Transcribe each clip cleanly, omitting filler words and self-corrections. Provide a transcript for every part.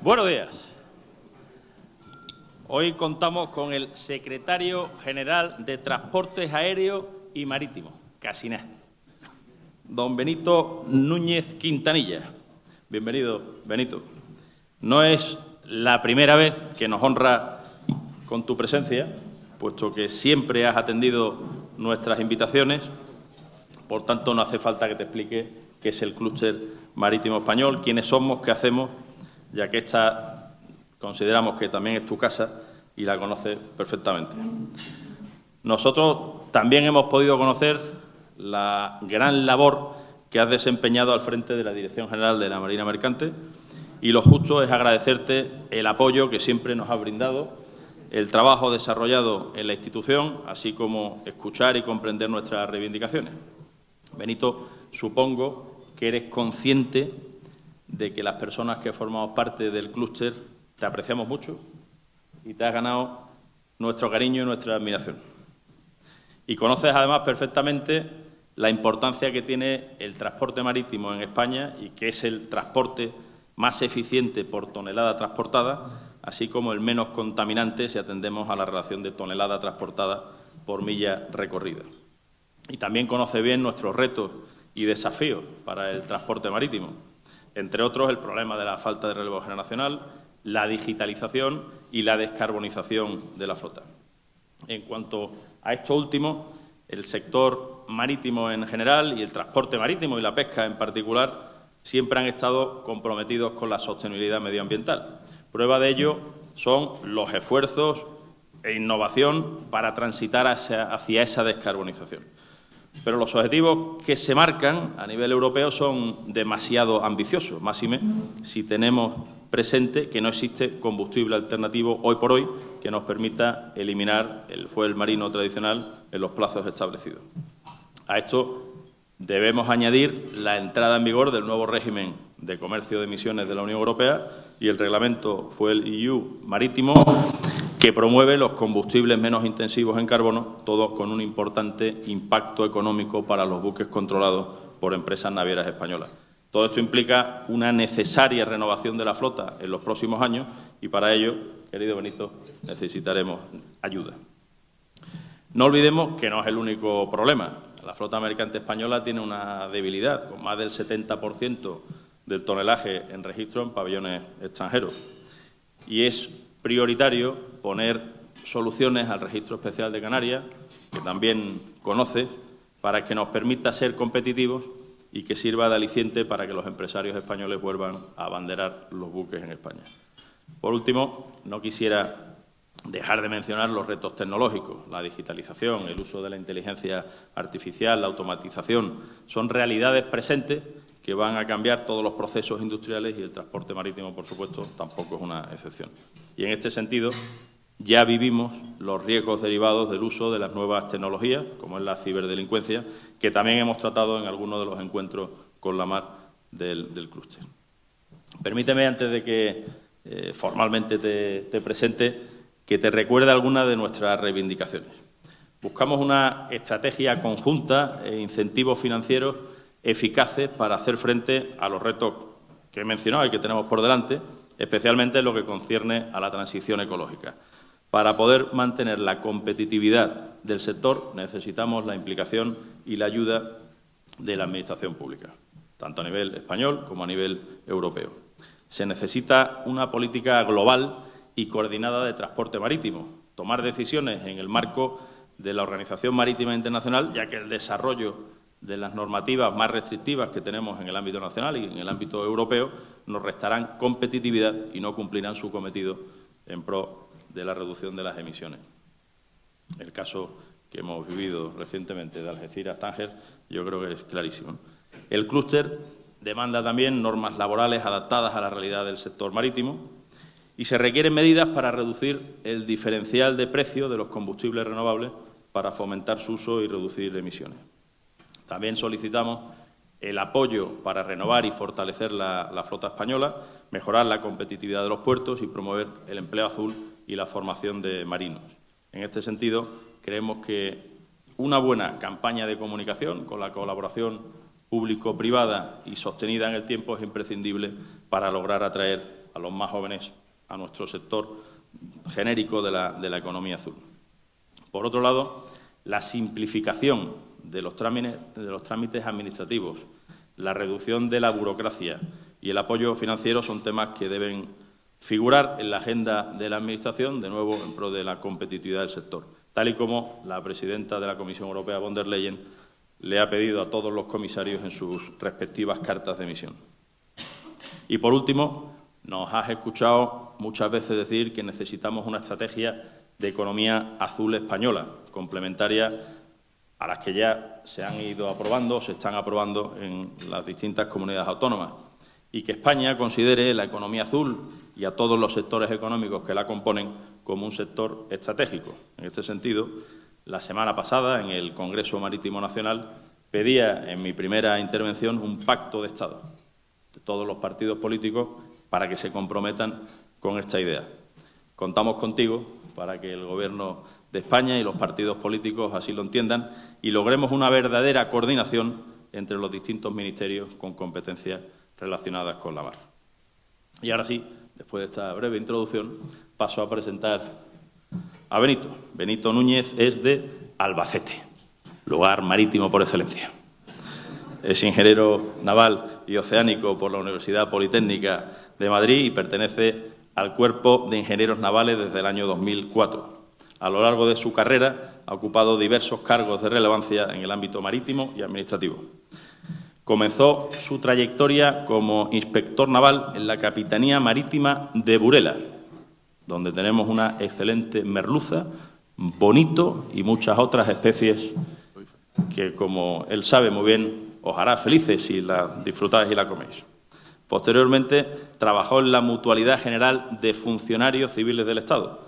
Buenos días. Hoy contamos con el secretario general de Transportes Aéreos y Marítimos, casi nada, don Benito Núñez Quintanilla. Bienvenido, Benito. No es la primera vez que nos honra con tu presencia, puesto que siempre has atendido nuestras invitaciones. Por tanto, no hace falta que te explique qué es el Clúster Marítimo Español, quiénes somos, qué hacemos, ya que esta consideramos que también es tu casa y la conoces perfectamente. Nosotros también hemos podido conocer la gran labor que has desempeñado al frente de la Dirección General de la Marina Mercante y lo justo es agradecerte el apoyo que siempre nos has brindado, el trabajo desarrollado en la institución, así como escuchar y comprender nuestras reivindicaciones. Benito, supongo que eres consciente de que las personas que formamos parte del clúster te apreciamos mucho y te has ganado nuestro cariño y nuestra admiración. Y conoces además perfectamente la importancia que tiene el transporte marítimo en España y que es el transporte más eficiente por tonelada transportada, así como el menos contaminante si atendemos a la relación de tonelada transportada por milla recorrida. Y también conoce bien nuestros retos y desafíos para el transporte marítimo, entre otros el problema de la falta de relevo generacional, la digitalización y la descarbonización de la flota. En cuanto a esto último, el sector marítimo en general y el transporte marítimo y la pesca en particular siempre han estado comprometidos con la sostenibilidad medioambiental. Prueba de ello son los esfuerzos e innovación para transitar hacia esa descarbonización. Pero los objetivos que se marcan a nivel europeo son demasiado ambiciosos, máxime si tenemos presente que no existe combustible alternativo hoy por hoy que nos permita eliminar el fuel marino tradicional en los plazos establecidos. A esto debemos añadir la entrada en vigor del nuevo régimen de comercio de emisiones de la Unión Europea y el reglamento Fuel EU marítimo que promueve los combustibles menos intensivos en carbono, todo con un importante impacto económico para los buques controlados por empresas navieras españolas. Todo esto implica una necesaria renovación de la flota en los próximos años y para ello, querido Benito, necesitaremos ayuda. No olvidemos que no es el único problema. La flota mercante española tiene una debilidad, con más del 70% del tonelaje en registro en pabellones extranjeros. Y es prioritario poner soluciones al registro especial de Canarias, que también conoces, para que nos permita ser competitivos y que sirva de aliciente para que los empresarios españoles vuelvan a abanderar los buques en España. Por último, no quisiera dejar de mencionar los retos tecnológicos, la digitalización, el uso de la inteligencia artificial, la automatización. Son realidades presentes que van a cambiar todos los procesos industriales y el transporte marítimo, por supuesto, tampoco es una excepción. Y en este sentido, ya vivimos los riesgos derivados del uso de las nuevas tecnologías, como es la ciberdelincuencia, que también hemos tratado en algunos de los encuentros con la mar del clúster. Permíteme, antes de que formalmente te presente, que te recuerde algunas de nuestras reivindicaciones. Buscamos una estrategia conjunta e incentivos financieros eficaces para hacer frente a los retos que he mencionado y que tenemos por delante, especialmente en lo que concierne a la transición ecológica. Para poder mantener la competitividad del sector necesitamos la implicación y la ayuda de la Administración pública, tanto a nivel español como a nivel europeo. Se necesita una política global y coordinada de transporte marítimo, tomar decisiones en el marco de la Organización Marítima Internacional, ya que el desarrollo de las normativas más restrictivas que tenemos en el ámbito nacional y en el ámbito europeo nos restarán competitividad y no cumplirán su cometido en pro de la reducción de las emisiones. El caso que hemos vivido recientemente de Algeciras-Tánger yo creo que es clarísimo. El clúster demanda también normas laborales adaptadas a la realidad del sector marítimo y se requieren medidas para reducir el diferencial de precio de los combustibles renovables para fomentar su uso y reducir emisiones. También solicitamos el apoyo para renovar y fortalecer la flota española, mejorar la competitividad de los puertos y promover el empleo azul y la formación de marinos. En este sentido, creemos que una buena campaña de comunicación con la colaboración público-privada y sostenida en el tiempo es imprescindible para lograr atraer a los más jóvenes a nuestro sector genérico de la economía azul. Por otro lado, la simplificación de los trámites administrativos, la reducción de la burocracia y el apoyo financiero son temas que deben figurar en la agenda de la Administración, de nuevo en pro de la competitividad del sector, tal y como la presidenta de la Comisión Europea, von der Leyen, le ha pedido a todos los comisarios en sus respectivas cartas de misión. Y, por último, nos has escuchado muchas veces decir que necesitamos una estrategia de economía azul española, complementaria a las que ya se han ido aprobando, se están aprobando en las distintas comunidades autónomas, y que España considere la economía azul y a todos los sectores económicos que la componen como un sector estratégico. En este sentido, la semana pasada, en el Congreso Marítimo Nacional, pedía en mi primera intervención un pacto de Estado de todos los partidos políticos para que se comprometan con esta idea. Contamos contigo para que el Gobierno de España y los partidos políticos así lo entiendan y logremos una verdadera coordinación entre los distintos ministerios con competencias relacionadas con la mar. Y ahora sí, después de esta breve introducción, paso a presentar a Benito. Benito Núñez es de Albacete, lugar marítimo por excelencia. Es ingeniero naval y oceánico por la Universidad Politécnica de Madrid y pertenece al Cuerpo de Ingenieros Navales desde el año 2004. A lo largo de su carrera ha ocupado diversos cargos de relevancia en el ámbito marítimo y administrativo. Comenzó su trayectoria como inspector naval en la Capitanía Marítima de Burela, donde tenemos una excelente merluza, bonito y muchas otras especies que, como él sabe muy bien, os hará felices si la disfrutáis y la coméis. Posteriormente, trabajó en la Mutualidad General de Funcionarios Civiles del Estado,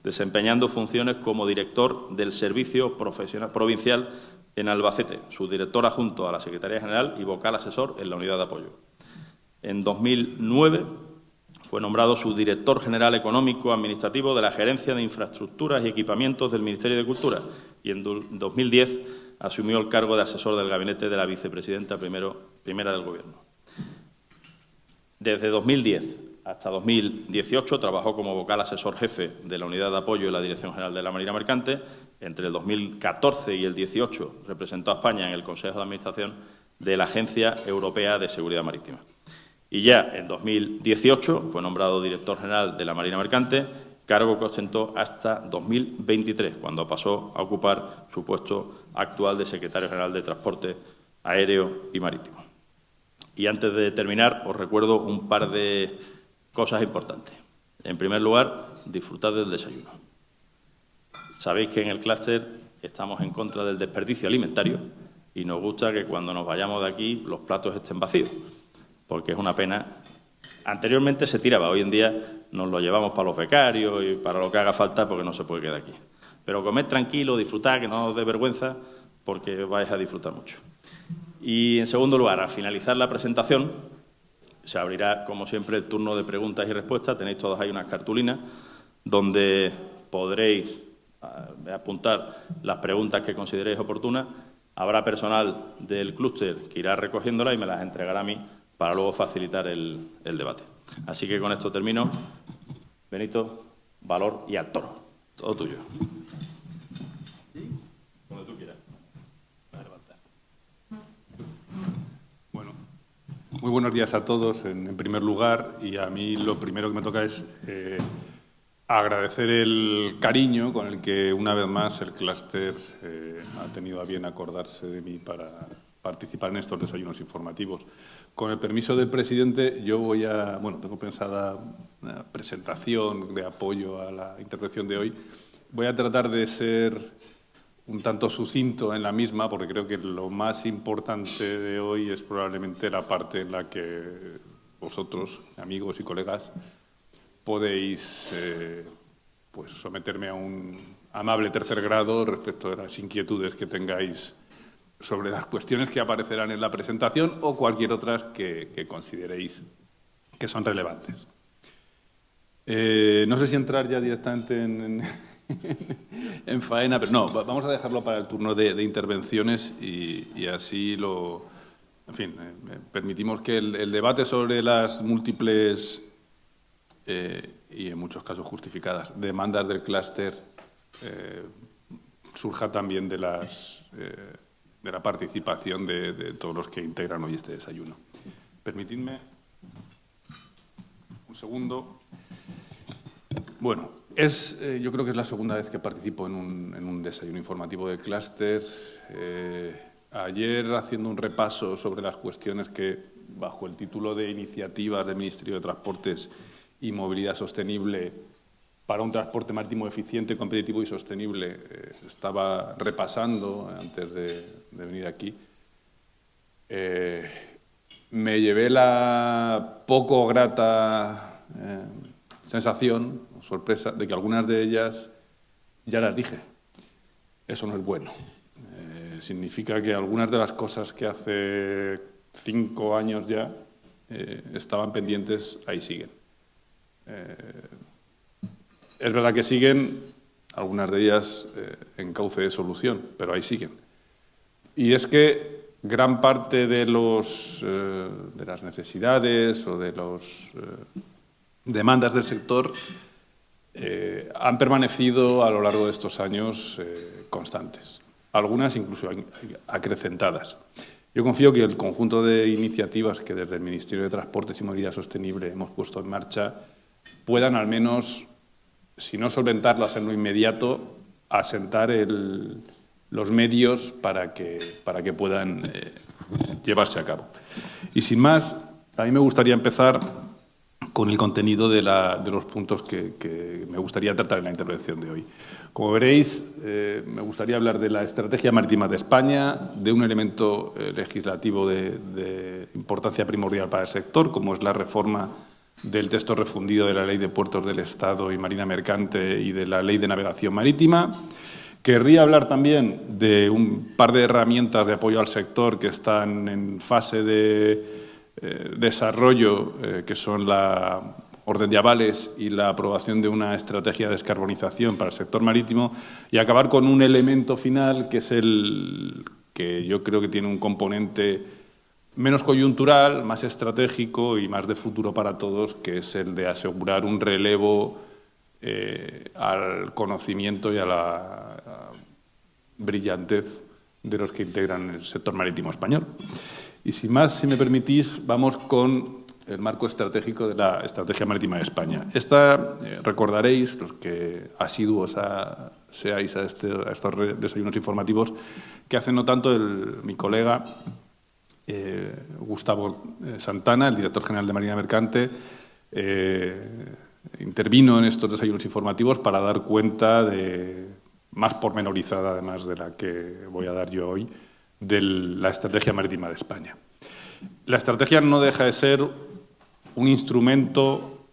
desempeñando funciones como director del Servicio Provincial en Albacete, subdirector adjunto a la Secretaría General y vocal asesor en la Unidad de Apoyo. En 2009 fue nombrado subdirector general económico administrativo de la Gerencia de Infraestructuras y Equipamientos del Ministerio de Cultura y en 2010 asumió el cargo de asesor del gabinete de la vicepresidenta primera del Gobierno. Desde 2010 hasta 2018 trabajó como vocal asesor jefe de la Unidad de Apoyo y la Dirección General de la Marina Mercante. Entre el 2014 y el 2018 representó a España en el Consejo de Administración de la Agencia Europea de Seguridad Marítima. Y ya en 2018 fue nombrado director general de la Marina Mercante, cargo que ostentó hasta 2023, cuando pasó a ocupar su puesto actual de secretario general de Transporte Aéreo y Marítimo. Y antes de terminar, os recuerdo un par de cosas importantes. En primer lugar, disfrutad del desayuno. Sabéis que en el clúster estamos en contra del desperdicio alimentario y nos gusta que cuando nos vayamos de aquí los platos estén vacíos, porque es una pena. Anteriormente se tiraba, hoy en día nos lo llevamos para los becarios y para lo que haga falta porque no se puede quedar aquí. Pero comed tranquilo, disfrutad, que no os dé vergüenza, porque vais a disfrutar mucho. Y, en segundo lugar, al finalizar la presentación, se abrirá, como siempre, el turno de preguntas y respuestas. Tenéis todas ahí unas cartulinas donde podréis apuntar las preguntas que consideréis oportunas. Habrá personal del clúster que irá recogiéndolas y me las entregará a mí para luego facilitar el debate. Así que con esto termino. Benito, valor y al toro. Todo tuyo. Cuando tú quieras. Bueno, muy buenos días a todos, en primer lugar, y a mí lo primero que me toca es agradecer el cariño con el que, una vez más, el clúster ha tenido a bien acordarse de mí para participar en estos desayunos informativos. Con el permiso del presidente, yo tengo pensada una presentación de apoyo a la intervención de hoy. Voy a tratar de ser un tanto sucinto en la misma, porque creo que lo más importante de hoy es probablemente la parte en la que vosotros, amigos y colegas, podéis someterme a un amable tercer grado respecto de las inquietudes que tengáis sobre las cuestiones que aparecerán en la presentación o cualquier otras que consideréis que son relevantes. No sé si entrar ya directamente en faena, pero no, vamos a dejarlo para el turno de intervenciones y así permitimos que el debate sobre las múltiples y en muchos casos justificadas, demandas del clúster surja también de la participación de todos los que integran hoy este desayuno. Permitidme un segundo. Bueno, yo creo que es la segunda vez que participo en un desayuno informativo del clúster. Ayer, haciendo un repaso sobre las cuestiones que, bajo el título de iniciativas del Ministerio de Transportes y Movilidad Sostenible para un transporte marítimo eficiente, competitivo y sostenible, estaba repasando antes de venir aquí, me llevé la poco grata sensación, sorpresa, de que algunas de ellas ya las dije. Eso no es bueno. Significa que algunas de las cosas que hace 5 años ya estaban pendientes, ahí siguen. Es verdad que siguen, algunas de ellas en cauce de solución, pero ahí siguen. Y es que gran parte de las necesidades o de las demandas del sector han permanecido a lo largo de estos años constantes, algunas incluso acrecentadas. Yo confío que el conjunto de iniciativas que desde el Ministerio de Transportes y Movilidad Sostenible hemos puesto en marcha puedan al menos, si no solventarlas en lo inmediato, asentar los medios para que puedan llevarse a cabo. Y sin más, a mí me gustaría empezar con el contenido de los puntos que me gustaría tratar en la intervención de hoy. Como veréis, me gustaría hablar de la Estrategia Marítima de España, de un elemento legislativo de importancia primordial para el sector, como es la reforma del texto refundido de la Ley de Puertos del Estado y Marina Mercante y de la Ley de Navegación Marítima. Querría hablar también de un par de herramientas de apoyo al sector que están en fase de desarrollo, que son la orden de avales y la aprobación de una estrategia de descarbonización para el sector marítimo, y acabar con un elemento final que es el que yo creo que tiene un componente menos coyuntural, más estratégico y más de futuro para todos, que es el de asegurar un relevo al conocimiento y a la brillantez de los que integran el sector marítimo español. Y sin más, si me permitís, vamos con el marco estratégico de la Estrategia Marítima de España. Esta, recordaréis, los que asiduos seáis a estos desayunos informativos, que hace no tanto mi colega Gustavo Santana, el director general de Marina Mercante, intervino en estos desayunos informativos para dar cuenta más pormenorizada, además de la que voy a dar yo hoy, de la Estrategia Marítima de España. La estrategia no deja de ser un instrumento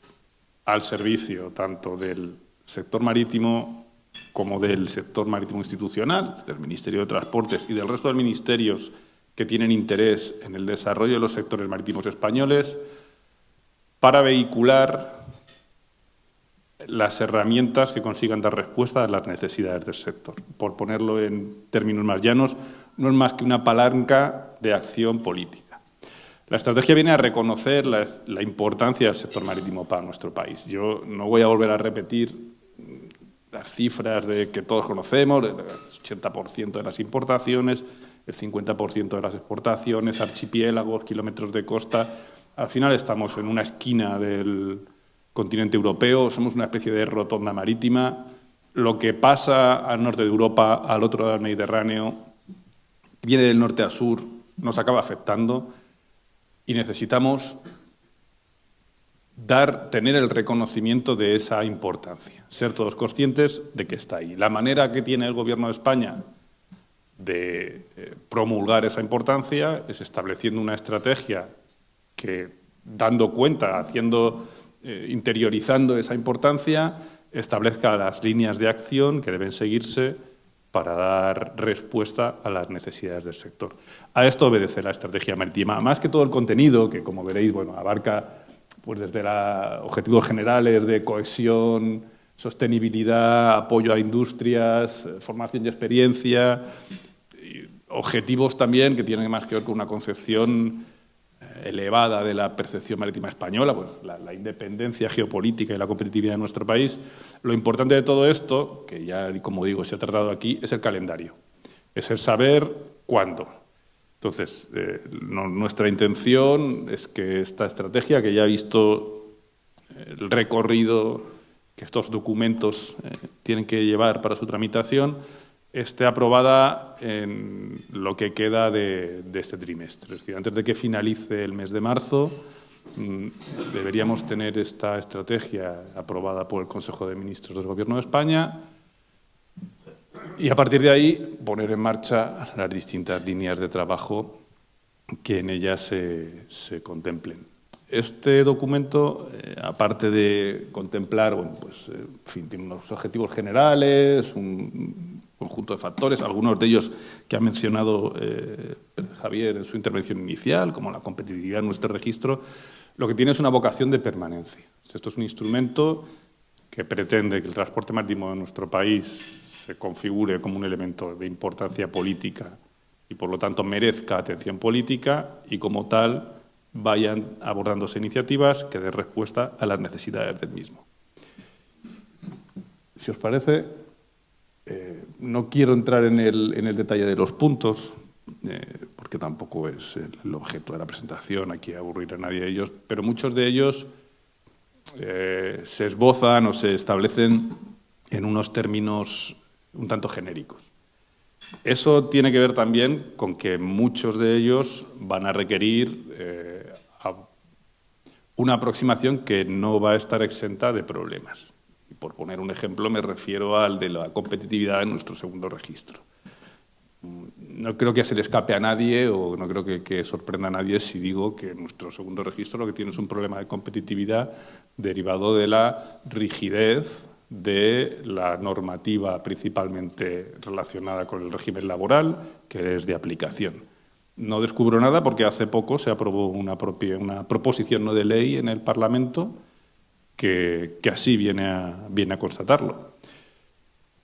al servicio tanto del sector marítimo como del sector marítimo institucional, del Ministerio de Transportes y del resto de ministerios que tienen interés en el desarrollo de los sectores marítimos españoles, para vehicular las herramientas que consigan dar respuesta a las necesidades del sector. Por ponerlo en términos más llanos, no es más que una palanca de acción política. La estrategia viene a reconocer la importancia del sector marítimo para nuestro país. Yo no voy a volver a repetir las cifras que todos conocemos, el 80% de las importaciones, el 50% de las exportaciones, archipiélagos, kilómetros de costa. Al final estamos en una esquina del continente europeo, somos una especie de rotonda marítima. Lo que pasa al norte de Europa, al otro lado del Mediterráneo, viene del norte a sur, nos acaba afectando y necesitamos tener el reconocimiento de esa importancia, ser todos conscientes de que está ahí. La manera que tiene el Gobierno de España de promulgar esa importancia es estableciendo una estrategia que, dando cuenta, interiorizando esa importancia, establezca las líneas de acción que deben seguirse para dar respuesta a las necesidades del sector. A esto obedece la estrategia marítima, más que todo el contenido, que como veréis, abarca desde objetivos generales de cohesión, sostenibilidad, apoyo a industrias, formación y experiencia, y objetivos también que tienen más que ver con una concepción elevada de la percepción marítima española, pues la independencia geopolítica y la competitividad de nuestro país. Lo importante de todo esto, que ya, como digo, se ha tratado aquí, es el calendario. Es el saber cuándo. Entonces, nuestra intención es que esta estrategia, que ya ha visto el recorrido que estos documentos tienen que llevar para su tramitación, esté aprobada en lo que queda de este trimestre. Es decir, antes de que finalice el mes de marzo, deberíamos tener esta estrategia aprobada por el Consejo de Ministros del Gobierno de España y, a partir de ahí, poner en marcha las distintas líneas de trabajo que en ellas se contemplen. Este documento, aparte de contemplar, en fin, tiene unos objetivos generales, un conjunto de factores, algunos de ellos que ha mencionado Javier en su intervención inicial, como la competitividad de nuestro registro. Lo que tiene es una vocación de permanencia. Esto es un instrumento que pretende que el transporte marítimo de nuestro país se configure como un elemento de importancia política y, por lo tanto, merezca atención política y, como tal, vayan abordándose iniciativas que den respuesta a las necesidades del mismo. Si os parece, no quiero entrar en el detalle de los puntos, porque tampoco es el objeto de la presentación, aquí aburrir a nadie de ellos, pero muchos de ellos se esbozan o se establecen en unos términos un tanto genéricos. Eso tiene que ver también con que muchos de ellos van a requerir una aproximación que no va a estar exenta de problemas. Y por poner un ejemplo, me refiero al de la competitividad en nuestro segundo registro. No creo que se le escape a nadie o no creo que sorprenda a nadie si digo que nuestro segundo registro lo que tiene es un problema de competitividad derivado de la rigidez de la normativa principalmente relacionada con el régimen laboral, que es de aplicación. No descubro nada porque hace poco se aprobó una proposición no de ley en el Parlamento que así viene a constatarlo.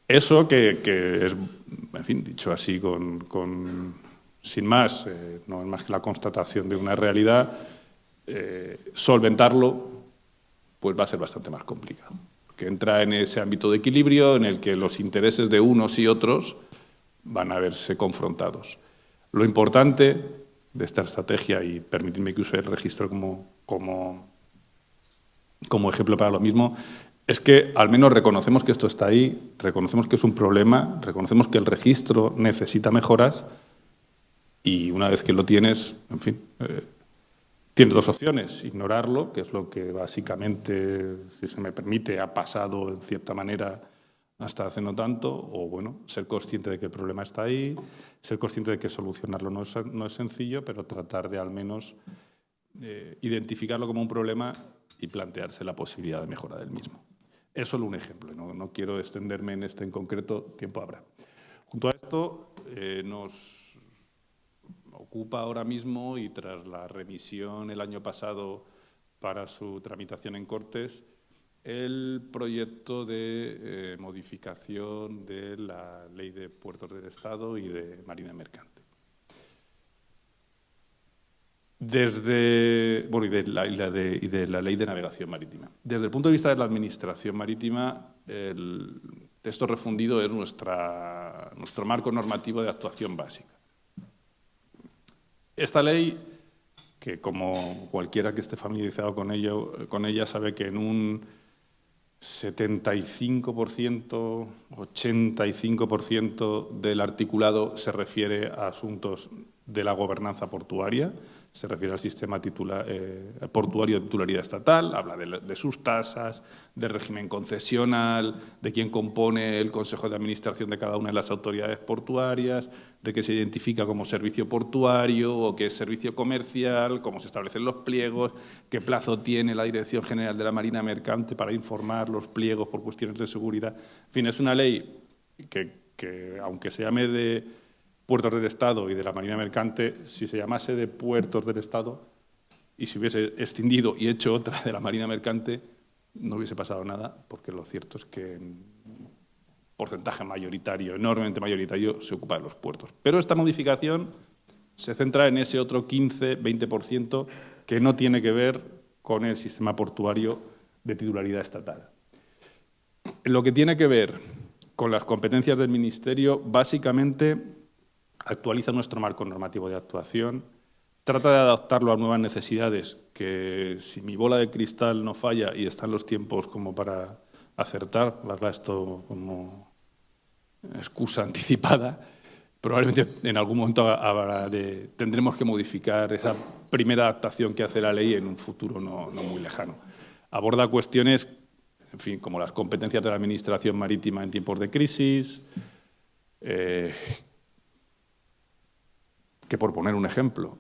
Eso que es, en fin, dicho así sin más, no es más que la constatación de una realidad, solventarlo pues va a ser bastante más complicado. Que entra en ese ámbito de equilibrio en el que los intereses de unos y otros van a verse confrontados. Lo importante de esta estrategia, y permitidme que use el registro como ejemplo para lo mismo, es que al menos reconocemos que esto está ahí, reconocemos que es un problema, reconocemos que el registro necesita mejoras y una vez que lo tienes, en fin, tienes dos opciones: ignorarlo, que es lo que básicamente, si se me permite, ha pasado en cierta manera hasta hace no tanto, o bueno, ser consciente de que el problema está ahí, ser consciente de que solucionarlo no es sencillo, pero tratar de al menos identificarlo como un problema y plantearse la posibilidad de mejora del mismo. Es solo un ejemplo, no quiero extenderme en este en concreto, tiempo habrá. Junto a esto, nos ocupa ahora mismo, y tras la remisión el año pasado para su tramitación en Cortes, el proyecto de modificación de la Ley de Puertos del Estado y de Marina Mercante. Y de la Ley de Navegación Marítima. Desde el punto de vista de la Administración Marítima, el texto refundido es nuestro marco normativo de actuación básica. Esta ley, que como cualquiera que esté familiarizado con ella sabe que en un 75%, 85% del articulado se refiere a asuntos de la gobernanza portuaria, se refiere al sistema portuario de titularidad estatal, habla de sus tasas, del régimen concesional, de quién compone el Consejo de Administración de cada una de las autoridades portuarias, de qué se identifica como servicio portuario o qué es servicio comercial, cómo se establecen los pliegos, qué plazo tiene la Dirección General de la Marina Mercante para informar los pliegos por cuestiones de seguridad. En fin, es una ley que aunque se llame de Puertos del Estado y de la Marina Mercante, si se llamase de Puertos del Estado y se hubiese extendido y hecho otra de la Marina Mercante, no hubiese pasado nada, porque lo cierto es que en porcentaje mayoritario, enormemente mayoritario, se ocupa de los puertos. Pero esta modificación Se centra en ese otro 15-20% que no tiene que ver con el sistema portuario de titularidad estatal. En lo que tiene que ver con las competencias del Ministerio, básicamente actualiza nuestro marco normativo de actuación, trata de adaptarlo a nuevas necesidades, que si mi bola de cristal no falla y están los tiempos como para acertar, valga esto como excusa anticipada, probablemente en algún momento tendremos que modificar esa primera adaptación que hace la ley en un futuro no muy lejano. Aborda cuestiones, en fin, como las competencias de la Administración Marítima en tiempos de crisis, que por poner un ejemplo,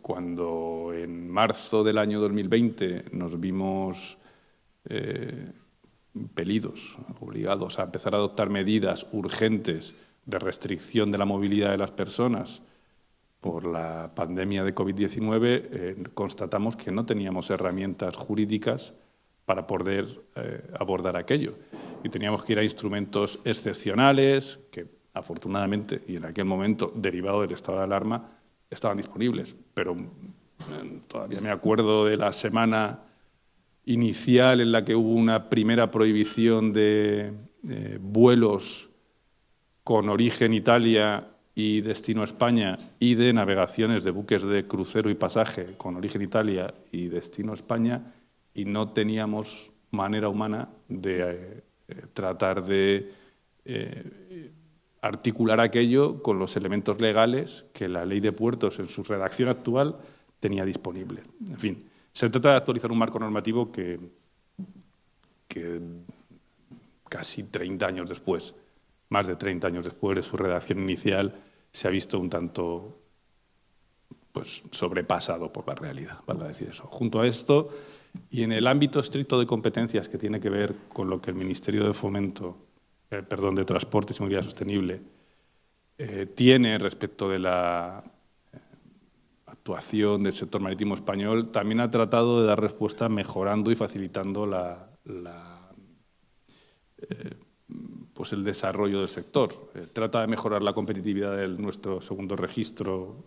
cuando en marzo del año 2020 nos vimos impelidos, obligados a empezar a adoptar medidas urgentes de restricción de la movilidad de las personas por la pandemia de COVID-19, constatamos que no teníamos herramientas jurídicas para poder abordar aquello. Y teníamos que ir a instrumentos excepcionales que, afortunadamente, y en aquel momento, derivado del estado de alarma, estaban disponibles. Pero todavía me acuerdo de la semana inicial en la que hubo una primera prohibición de vuelos con origen Italia y destino España y de navegaciones de buques de crucero y pasaje con origen Italia y destino España, y no teníamos manera humana de tratar de articular aquello con los elementos legales que la Ley de Puertos en su redacción actual tenía disponible. En fin, se trata de actualizar un marco normativo que casi 30 años después, más de 30 años después de su redacción inicial, se ha visto un tanto sobrepasado por la realidad, valga decir eso. Junto a esto, y en el ámbito estricto de competencias que tiene que ver con lo que el Ministerio de Transportes y Movilidad Sostenible tiene respecto de la actuación del sector marítimo español, también ha tratado de dar respuesta mejorando y facilitando el desarrollo del sector. Trata de mejorar la competitividad de nuestro segundo registro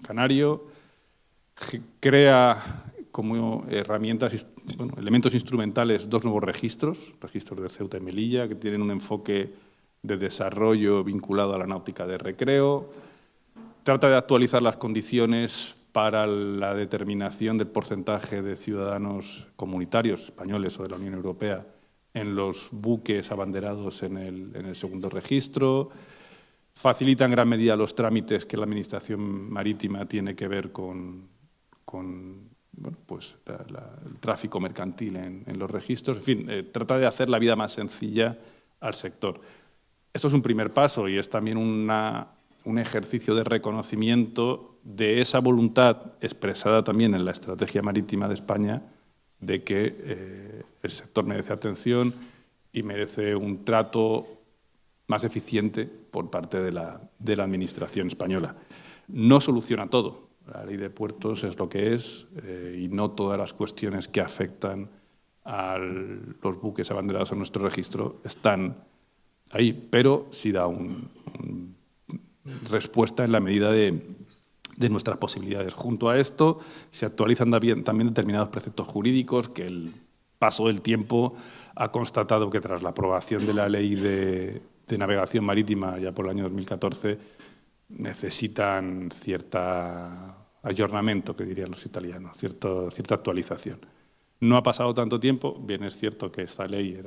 canario, crea como elementos instrumentales 2 nuevos registros de Ceuta y Melilla, que tienen un enfoque de desarrollo vinculado a la náutica de recreo. Trata de actualizar las condiciones para la determinación del porcentaje de ciudadanos comunitarios españoles o de la Unión Europea en los buques abanderados en el segundo registro. Facilita en gran medida los trámites que la Administración Marítima tiene que ver con el tráfico mercantil en los registros. En fin, trata de hacer la vida más sencilla al sector. Esto es un primer paso y es también un ejercicio de reconocimiento de esa voluntad expresada también en la Estrategia Marítima de España de que el sector merece atención y merece un trato más eficiente por parte de la Administración española. No soluciona todo. La Ley de Puertos es lo que es y no todas las cuestiones que afectan a los buques abanderados en nuestro registro están ahí, pero sí da una respuesta en la medida de nuestras posibilidades. Junto a esto, se actualizan también determinados preceptos jurídicos que el paso del tiempo ha constatado que tras la aprobación de la Ley de Navegación Marítima ya por el año 2014 necesitan cierta ayornamiento, que dirían los italianos, cierta actualización. No ha pasado tanto tiempo, bien es cierto que esta ley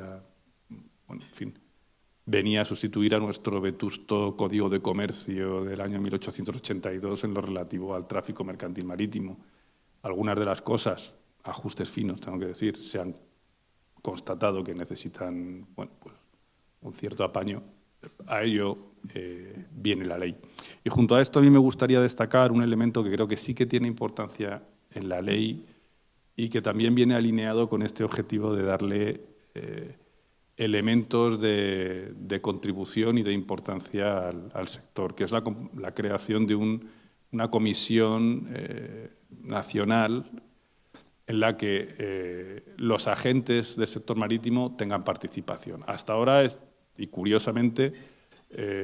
venía a sustituir a nuestro vetusto Código de Comercio del año 1882 en lo relativo al tráfico mercantil marítimo. Algunas de las cosas, ajustes finos, tengo que decir, se han constatado que necesitan un cierto apaño. A ello viene la ley. Y junto a esto a mí me gustaría destacar un elemento que creo que sí que tiene importancia en la ley y que también viene alineado con este objetivo de darle elementos de contribución y de importancia al sector, que es la creación de una comisión nacional en la que los agentes del sector marítimo tengan participación. Hasta ahora, y curiosamente,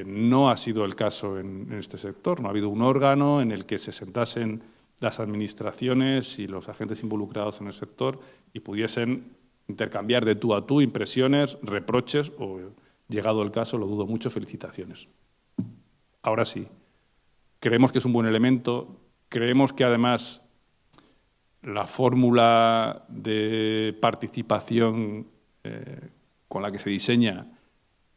No ha sido el caso en este sector. No ha habido un órgano en el que se sentasen las administraciones y los agentes involucrados en el sector y pudiesen intercambiar de tú a tú impresiones, reproches o, llegado el caso, lo dudo mucho, felicitaciones. Ahora sí, creemos que es un buen elemento, creemos que además la fórmula de participación con la que se diseña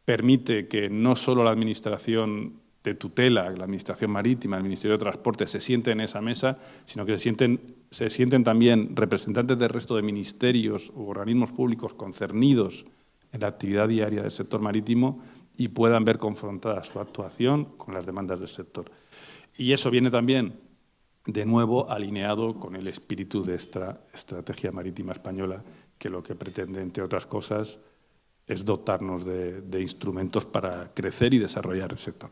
permite que no solo la Administración de tutela, la Administración Marítima, el Ministerio de Transporte se sienten en esa mesa, sino que se sienten también representantes del resto de ministerios u organismos públicos concernidos en la actividad diaria del sector marítimo y puedan ver confrontada su actuación con las demandas del sector. Y eso viene también, de nuevo, alineado con el espíritu de esta estrategia marítima española, que lo que pretende, entre otras cosas, es dotarnos de instrumentos para crecer y desarrollar el sector.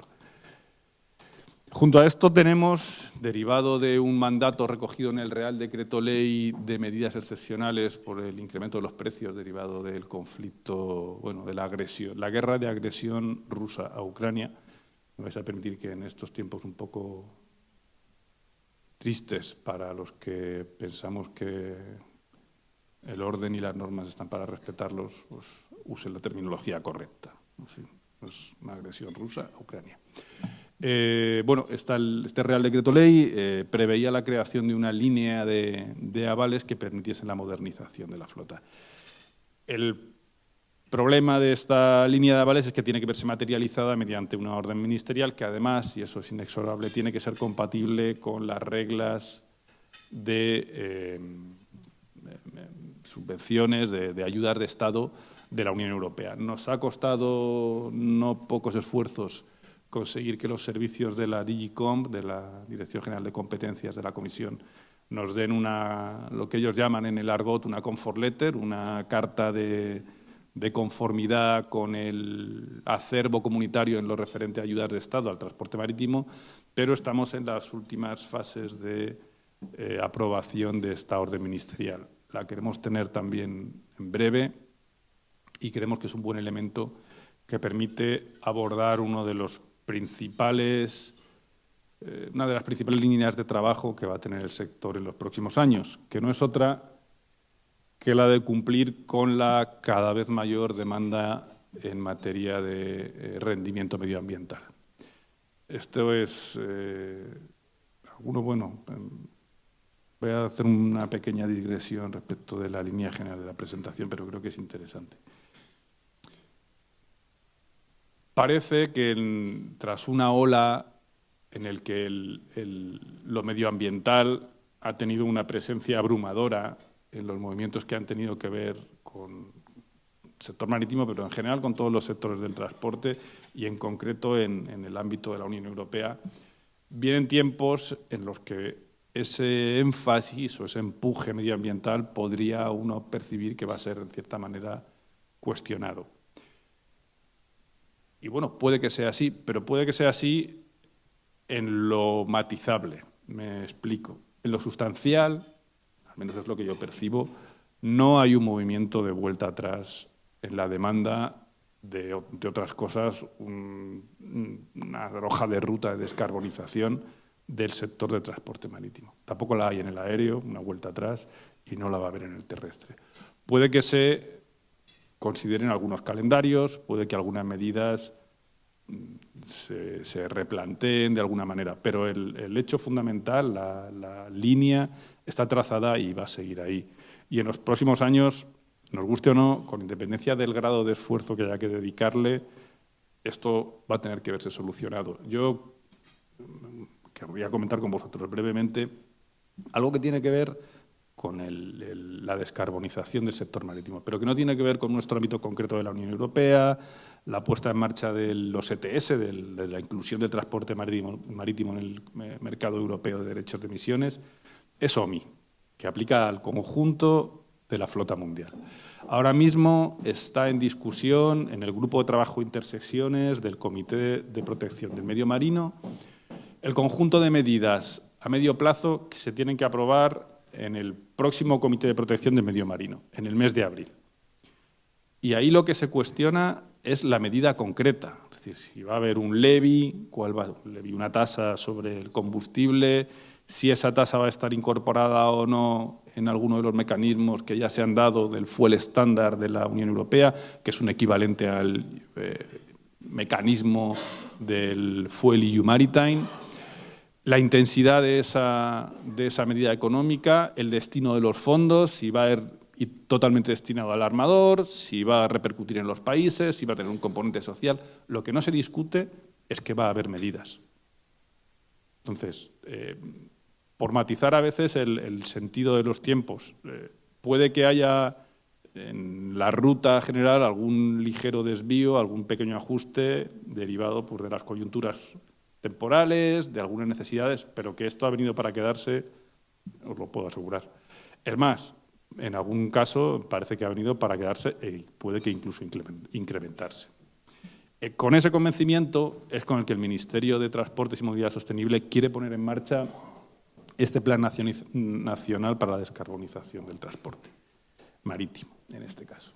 Junto a esto tenemos, derivado de un mandato recogido en el Real Decreto Ley de medidas excepcionales por el incremento de los precios derivado del conflicto, de la agresión, la guerra de agresión rusa a Ucrania. Me vais a permitir que en estos tiempos un poco tristes para los que pensamos que el orden y las normas están para respetarlos, pues usen la terminología correcta. Es una agresión rusa a Ucrania. Este Real Decreto Ley preveía la creación de una línea de avales que permitiese la modernización de la flota. El problema de esta línea de avales es que tiene que verse materializada mediante una orden ministerial que además, y eso es inexorable, tiene que ser compatible con las reglas de subvenciones, de ayudas de Estado de la Unión Europea. Nos ha costado no pocos esfuerzos conseguir que los servicios de la DigiComp, de la Dirección General de Competencias de la Comisión, nos den lo que ellos llaman en el argot una comfort letter, una carta de conformidad con el acervo comunitario en lo referente a ayudas de Estado al transporte marítimo, pero estamos en las últimas fases de aprobación de esta orden ministerial. La queremos tener también en breve y creemos que es un buen elemento que permite abordar una de las principales líneas de trabajo que va a tener el sector en los próximos años, que no es otra que la de cumplir con la cada vez mayor demanda en materia de rendimiento medioambiental. Esto es voy a hacer una pequeña digresión respecto de la línea general de la presentación, pero creo que es interesante. Parece que tras una ola en el que lo medioambiental ha tenido una presencia abrumadora en los movimientos que han tenido que ver con el sector marítimo, pero en general con todos los sectores del transporte y en concreto en el ámbito de la Unión Europea, vienen tiempos en los que ese énfasis o ese empuje medioambiental podría uno percibir que va a ser, en cierta manera, cuestionado. Y bueno, puede que sea así, pero puede que sea así en lo matizable. Me explico. En lo sustancial, al menos es lo que yo percibo, no hay un movimiento de vuelta atrás en la demanda de otras cosas, una hoja de ruta de descarbonización del sector de transporte marítimo. Tampoco la hay en el aéreo, una vuelta atrás, y no la va a haber en el terrestre. Puede que se consideren algunos calendarios, puede que algunas medidas se replanteen de alguna manera, pero el hecho fundamental, la línea, está trazada y va a seguir ahí. Y en los próximos años, nos guste o no, con independencia del grado de esfuerzo que haya que dedicarle, esto va a tener que verse solucionado. Yo querría comentar con vosotros brevemente algo que tiene que ver con la descarbonización del sector marítimo, pero que no tiene que ver con nuestro ámbito concreto de la Unión Europea, la puesta en marcha de los ETS, de la inclusión del transporte marítimo en el mercado europeo de derechos de emisiones, es OMI, que aplica al conjunto de la flota mundial. Ahora mismo está en discusión en el Grupo de Trabajo Intersecciones del Comité de Protección del Medio Marino el conjunto de medidas a medio plazo que se tienen que aprobar en el próximo Comité de Protección del Medio Marino, en el mes de abril. Y ahí lo que se cuestiona es la medida concreta. Es decir, si va a haber un levy, ¿cuál va? Un levy, una tasa sobre el combustible, si esa tasa va a estar incorporada o no en alguno de los mecanismos que ya se han dado del fuel estándar de la Unión Europea, que es un equivalente al mecanismo del fuel EU Maritime, la intensidad de esa medida económica, el destino de los fondos, si va a ir totalmente destinado al armador, si va a repercutir en los países, si va a tener un componente social. Lo que no se discute es que va a haber medidas. Entonces, por matizar a veces el sentido de los tiempos, puede que haya en la ruta general algún ligero desvío, algún pequeño ajuste derivado pues, de las coyunturas temporales, de algunas necesidades, pero que esto ha venido para quedarse, os lo puedo asegurar. Es más, en algún caso parece que ha venido para quedarse y puede que incluso incrementarse. Con ese convencimiento es con el que el Ministerio de Transportes y Movilidad Sostenible quiere poner en marcha este Plan Nacional para la Descarbonización del Transporte marítimo, en este caso,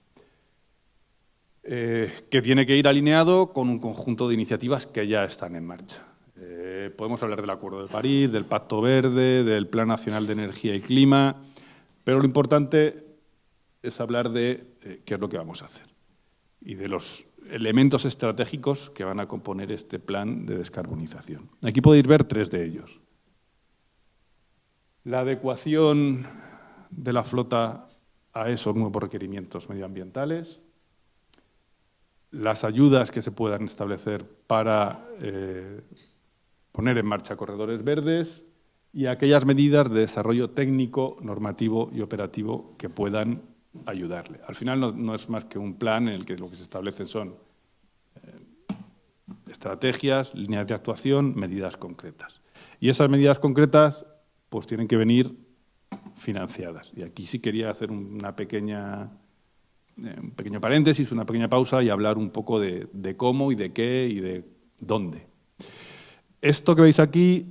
que tiene que ir alineado con un conjunto de iniciativas que ya están en marcha. Podemos hablar del Acuerdo de París, del Pacto Verde, del Plan Nacional de Energía y Clima, pero lo importante es hablar de qué es lo que vamos a hacer y de los elementos estratégicos que van a componer este plan de descarbonización. Aquí podéis ver 3 de ellos. La adecuación de la flota a esos nuevos requerimientos medioambientales, las ayudas que se puedan establecer para poner en marcha corredores verdes y aquellas medidas de desarrollo técnico, normativo y operativo que puedan ayudarle. Al final no es más que un plan en el que lo que se establecen son estrategias, líneas de actuación, medidas concretas. Y esas medidas concretas pues tienen que venir financiadas. Y aquí sí quería hacer un pequeño paréntesis, una pequeña pausa y hablar un poco de cómo y de qué y de dónde. Esto que veis aquí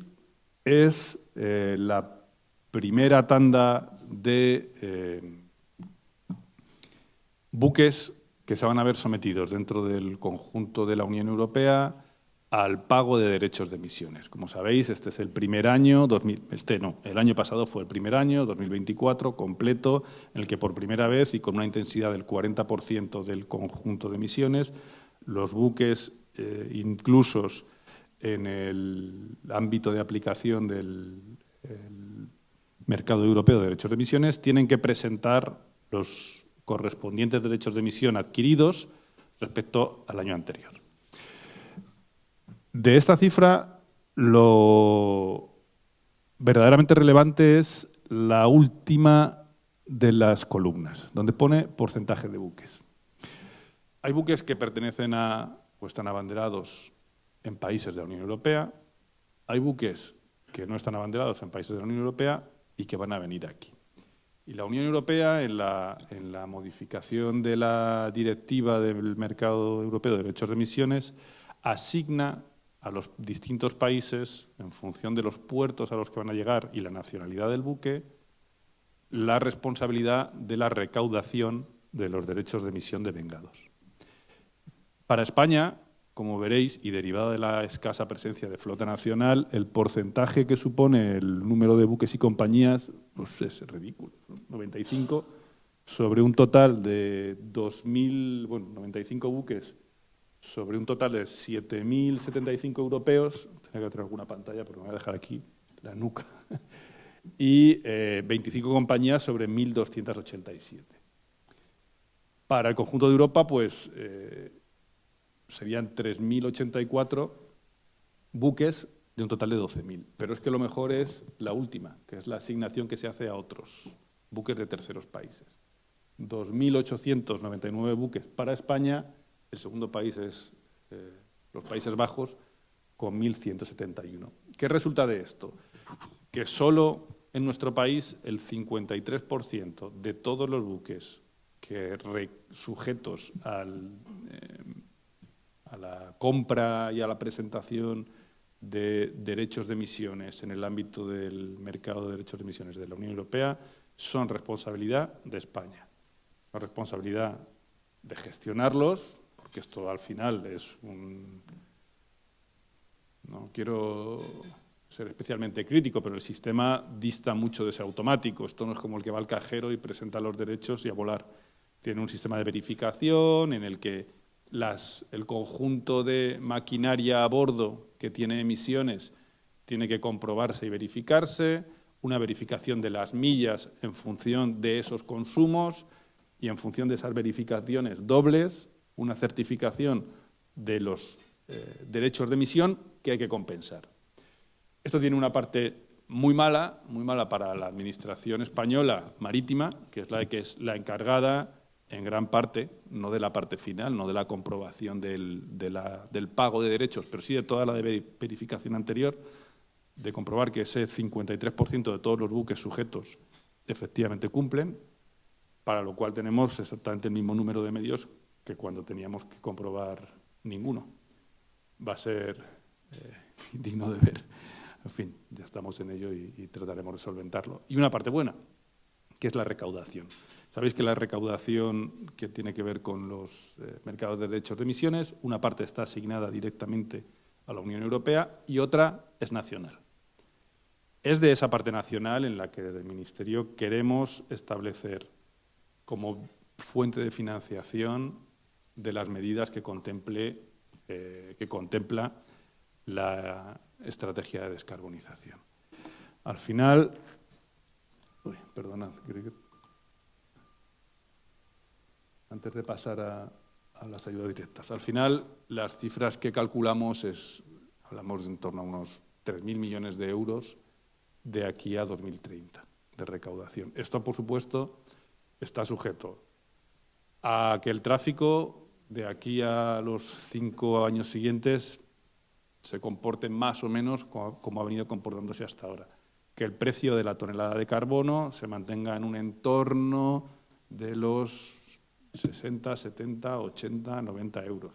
es la primera tanda de buques que se van a ver sometidos dentro del conjunto de la Unión Europea al pago de derechos de emisiones. Como sabéis, este es el primer año, el año pasado fue el primer año, 2024, completo, en el que por primera vez y con una intensidad del 40% del conjunto de emisiones, los buques inclusos en el ámbito de aplicación del mercado europeo de derechos de emisiones tienen que presentar los correspondientes derechos de emisión adquiridos respecto al año anterior. De esta cifra, lo verdaderamente relevante es la última de las columnas, donde pone porcentaje de buques. Hay buques que pertenecen a o están abanderados en países de la Unión Europea, hay buques que no están abanderados en países de la Unión Europea y que van a venir aquí. Y la Unión Europea, en la modificación de la Directiva del Mercado Europeo de Derechos de Emisiones, asigna a los distintos países, en función de los puertos a los que van a llegar y la nacionalidad del buque, la responsabilidad de la recaudación de los derechos de emisión devengados. Para España, como veréis, y derivada de la escasa presencia de flota nacional, el porcentaje que supone el número de buques y compañías pues es ridículo, ¿no? 95 sobre un total de 95 buques sobre un total de 7.075 europeos, tenía que tener alguna pantalla, pero me voy a dejar aquí la nuca, y 25 compañías sobre 1.287. Para el conjunto de Europa, pues serían 3.084 buques de un total de 12.000. Pero es que lo mejor es la última, que es la asignación que se hace a otros buques de terceros países. 2.899 buques para España, el segundo país es los Países Bajos, con 1.171. ¿Qué resulta de esto? Que solo en nuestro país el 53% de todos los buques que sujetos a la compra y a la presentación de derechos de emisiones en el ámbito del mercado de derechos de emisiones de la Unión Europea son responsabilidad de España. Son responsabilidad de gestionarlos por porque esto al final es un... No quiero ser especialmente crítico, pero el sistema dista mucho de ser automático. Esto no es como el que va al cajero y presenta los derechos y a volar. Tiene un sistema de verificación en el que el conjunto de maquinaria a bordo que tiene emisiones tiene que comprobarse y verificarse, una verificación de las millas en función de esos consumos y en función de esas verificaciones dobles, una certificación de los derechos de emisión que hay que compensar. Esto tiene una parte muy mala para la Administración española marítima, que es la encargada en gran parte, no de la parte final, no de la comprobación del pago de derechos, pero sí de toda la verificación anterior, de comprobar que ese 53% de todos los buques sujetos efectivamente cumplen, para lo cual tenemos exactamente el mismo número de medios que cuando teníamos que comprobar ninguno. Va a ser digno de ver. En fin, ya estamos en ello y trataremos de solventarlo. Y una parte buena, que es la recaudación. Sabéis que la recaudación que tiene que ver con los mercados de derechos de emisiones, una parte está asignada directamente a la Unión Europea y otra es nacional. Es de esa parte nacional en la que desde el Ministerio queremos establecer como fuente de financiación de las medidas que contempla la estrategia de descarbonización. Al final, perdonad, antes de pasar a las ayudas directas, al final las cifras que calculamos hablamos de en torno a unos 3.000 millones de euros de aquí a 2030 de recaudación. Esto, por supuesto, está sujeto a que el tráfico de aquí a los 5 años siguientes se comporte más o menos como ha venido comportándose hasta ahora. Que el precio de la tonelada de carbono se mantenga en un entorno de los 60, 70, 80, 90 euros.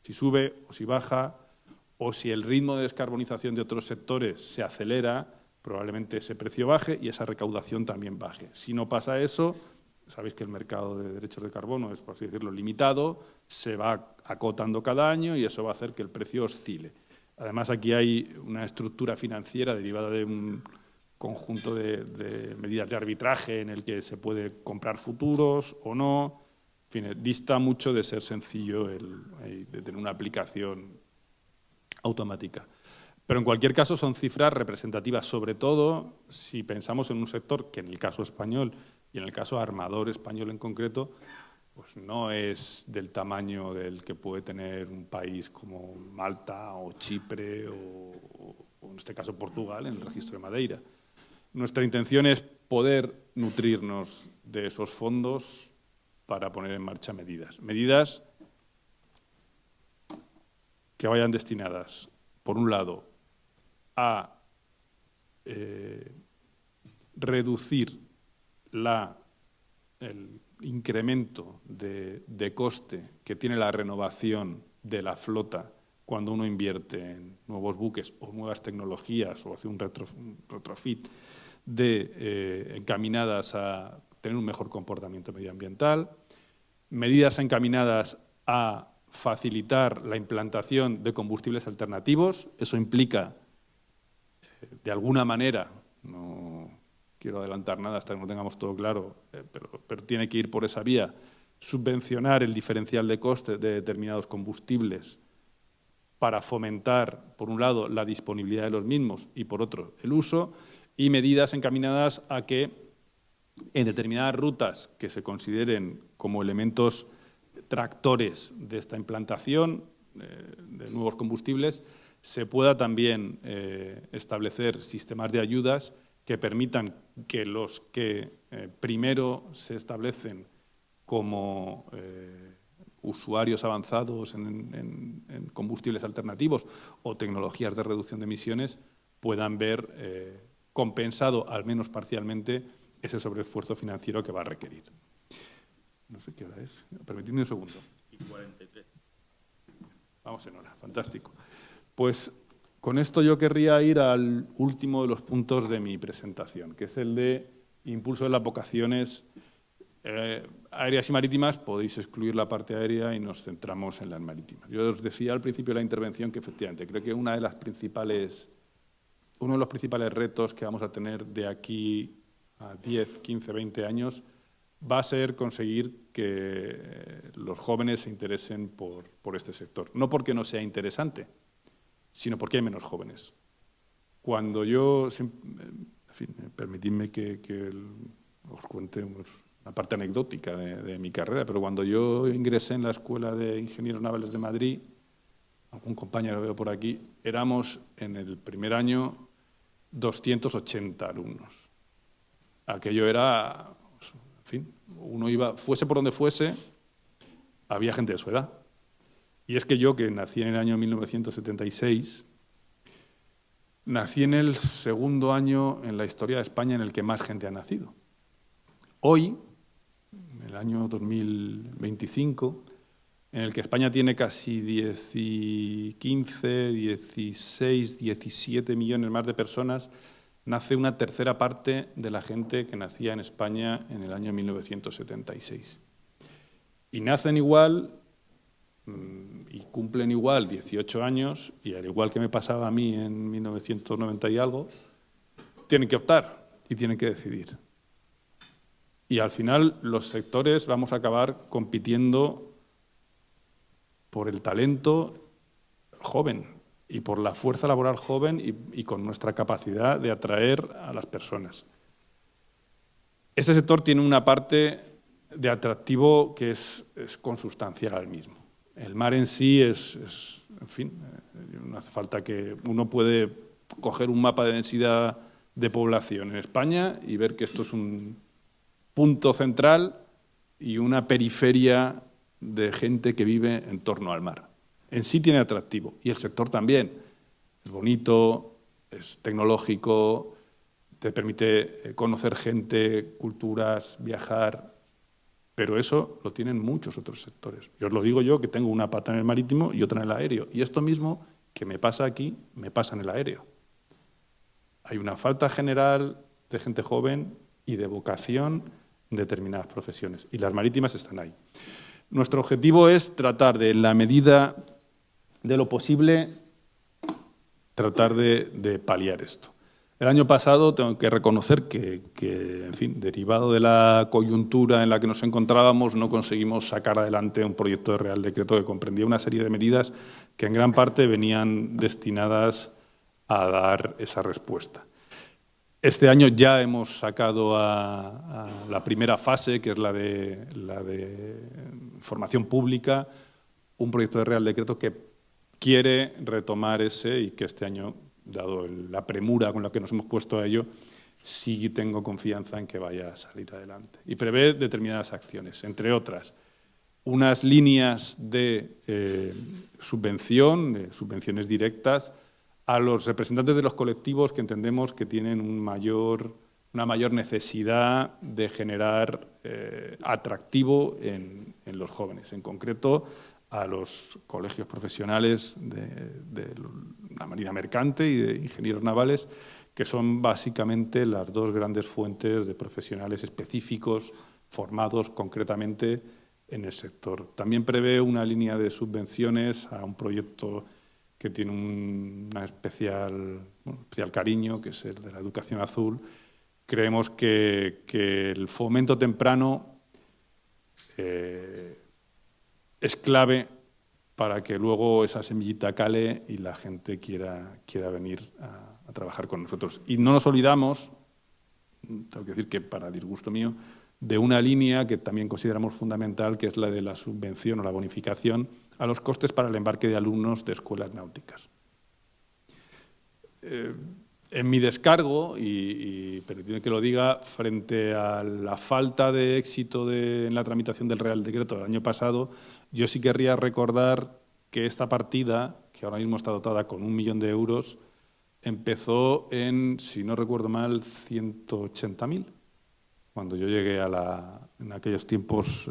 Si sube o si baja, o si el ritmo de descarbonización de otros sectores se acelera, probablemente ese precio baje y esa recaudación también baje. Si no pasa eso, sabéis que el mercado de derechos de carbono es, por así decirlo, limitado, se va acotando cada año y eso va a hacer que el precio oscile. Además, aquí hay una estructura financiera derivada de un conjunto de medidas de arbitraje en el que se puede comprar futuros o no. En fin, dista mucho de ser sencillo de tener una aplicación automática. Pero en cualquier caso son cifras representativas, sobre todo si pensamos en un sector que en el caso español y en el caso armador español en concreto, pues no es del tamaño del que puede tener un país como Malta o Chipre o en este caso Portugal en el registro de Madeira. Nuestra intención es poder nutrirnos de esos fondos para poner en marcha medidas que vayan destinadas, por un lado, a reducir el incremento de coste que tiene la renovación de la flota cuando uno invierte en nuevos buques o nuevas tecnologías o hace un retrofit encaminadas a tener un mejor comportamiento medioambiental, medidas encaminadas a facilitar la implantación de combustibles alternativos. Eso implica, de alguna manera, no quiero adelantar nada hasta que no tengamos todo claro, pero tiene que ir por esa vía, subvencionar el diferencial de coste de determinados combustibles para fomentar, por un lado, la disponibilidad de los mismos y, por otro, el uso, y medidas encaminadas a que en determinadas rutas que se consideren como elementos tractores de esta implantación de nuevos combustibles, se pueda también establecer sistemas de ayudas que permitan que los que primero se establecen como usuarios avanzados en combustibles alternativos o tecnologías de reducción de emisiones puedan ver compensado, al menos parcialmente, ese sobreesfuerzo financiero que va a requerir. No sé qué hora es. Permitidme un segundo. Y 43. Vamos en hora. Fantástico. Pues con esto yo querría ir al último de los puntos de mi presentación, que es el de impulso de las vocaciones. aéreas y marítimas, podéis excluir la parte aérea y nos centramos en las marítimas. Yo os decía al principio de la intervención que efectivamente creo que uno de los principales retos que vamos a tener de aquí a 10, 15, 20 años va a ser conseguir que los jóvenes se interesen por este sector. No porque no sea interesante, sino porque hay menos jóvenes. Cuando yo, en fin, permitidme que os cuente una parte anecdótica de mi carrera, pero cuando yo ingresé en la Escuela de Ingenieros Navales de Madrid, algún compañero veo por aquí, éramos en el primer año 280 alumnos. Aquello era, en fin, uno iba, fuese por donde fuese, había gente de su edad. Y es que yo, que nací en el año 1976, nací en el segundo año en la historia de España en el que más gente ha nacido. Hoy, en el año 2025, en el que España tiene casi 15, 16, 17 millones más de personas, nace una tercera parte de la gente que nacía en España en el año 1976. Y nacen igual y cumplen igual 18 años, y al igual que me pasaba a mí en 1990 y algo, tienen que optar y tienen que decidir. Y al final los sectores vamos a acabar compitiendo por el talento joven y por la fuerza laboral joven y con nuestra capacidad de atraer a las personas. Este sector tiene una parte de atractivo que es consustancial al mismo. El mar en sí es en fin, no hace falta que uno puede coger un mapa de densidad de población en España y ver que esto es un punto central y una periferia de gente que vive en torno al mar. En sí tiene atractivo, y el sector también. Es bonito, es tecnológico, te permite conocer gente, culturas, viajar, pero eso lo tienen muchos otros sectores. Y os lo digo yo, que tengo una pata en el marítimo y otra en el aéreo, y esto mismo que me pasa aquí, me pasa en el aéreo. Hay una falta general de gente joven y de vocación en determinadas profesiones, y las marítimas están ahí. Nuestro objetivo es tratar de, en la medida de lo posible, tratar de paliar esto. El año pasado tengo que reconocer que, en fin, derivado de la coyuntura en la que nos encontrábamos, no conseguimos sacar adelante un proyecto de Real Decreto que comprendía una serie de medidas que en gran parte venían destinadas a dar esa respuesta. Este año ya hemos sacado a la primera fase, que es la de formación pública, un proyecto de Real Decreto que quiere retomar ese y que este año, dado la premura con la que nos hemos puesto a ello, sí tengo confianza en que vaya a salir adelante. Y prevé determinadas acciones, entre otras, unas líneas de subvenciones directas a los representantes de los colectivos que entendemos que tienen una mayor necesidad de generar atractivo en los jóvenes, en concreto a los colegios profesionales de la Marina Mercante y de ingenieros navales, que son básicamente las dos grandes fuentes de profesionales específicos formados concretamente en el sector. También prevé una línea de subvenciones a un proyecto que tiene un especial cariño, que es el de la educación azul. Creemos que el fomento temprano es clave para que luego esa semillita cale y la gente quiera venir a trabajar con nosotros. Y no nos olvidamos, tengo que decir que para disgusto mío, de una línea que también consideramos fundamental, que es la de la subvención o la bonificación a los costes para el embarque de alumnos de escuelas náuticas. En mi descargo, y permíteme que lo diga, frente a la falta de éxito en la tramitación del Real Decreto del año pasado, yo sí querría recordar que esta partida, que ahora mismo está dotada con 1 millón de euros, empezó en, si no recuerdo mal, 180.000, cuando yo llegué en aquellos tiempos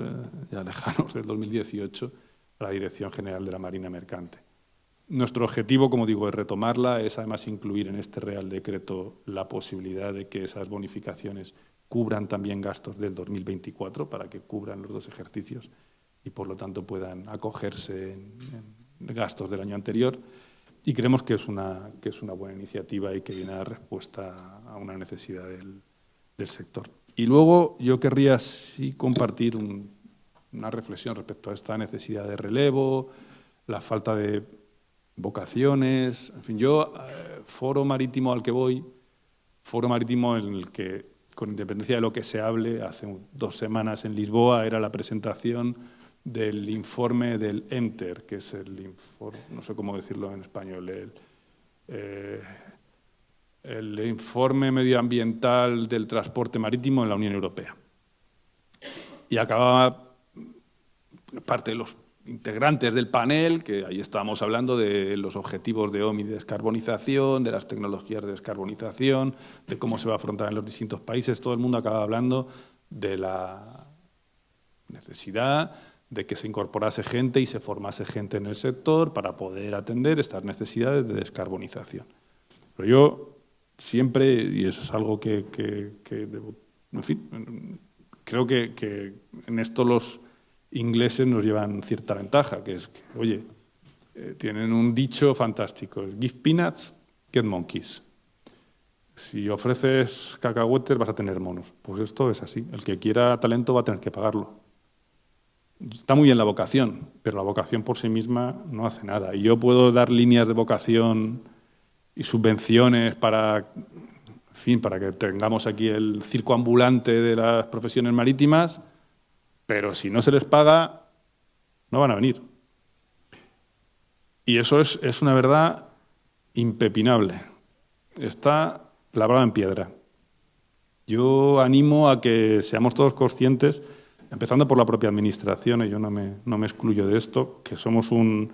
ya lejanos del 2018, a la Dirección General de la Marina Mercante. Nuestro objetivo, como digo, es retomarla, es además incluir en este Real Decreto la posibilidad de que esas bonificaciones cubran también gastos del 2024 para que cubran los 2 ejercicios y, por lo tanto, puedan acogerse en gastos del año anterior. Y creemos que es una buena iniciativa y que viene a dar respuesta a una necesidad del sector. Y luego yo querría sí compartir una reflexión respecto a esta necesidad de relevo, la falta de vocaciones. En fin, yo, foro marítimo al que voy, foro marítimo en el que, con independencia de lo que se hable, hace 2 semanas en Lisboa era la presentación del informe del EMTER, que es el informe, no sé cómo decirlo en español, el informe medioambiental del transporte marítimo en la Unión Europea. Y acababa parte de los integrantes del panel, que ahí estábamos hablando de los objetivos de OMI de descarbonización, de las tecnologías de descarbonización, de cómo se va a afrontar en los distintos países. Todo el mundo acaba hablando de la necesidad de que se incorporase gente y se formase gente en el sector para poder atender estas necesidades de descarbonización. Pero yo siempre, y eso es algo que en fin, creo que en esto los ingleses nos llevan cierta ventaja, que es que, oye, tienen un dicho fantástico: give peanuts, get monkeys. Si ofreces cacahuetes vas a tener monos. Pues esto es así. El que quiera talento va a tener que pagarlo. Está muy bien la vocación, pero la vocación por sí misma no hace nada. Y yo puedo dar líneas de vocación y subvenciones para, en fin, para que tengamos aquí el circo ambulante de las profesiones marítimas, pero si no se les paga, no van a venir. Y eso es una verdad impepinable. Está labrada en piedra. Yo animo a que seamos todos conscientes, empezando por la propia administración, y yo no me excluyo de esto, que somos un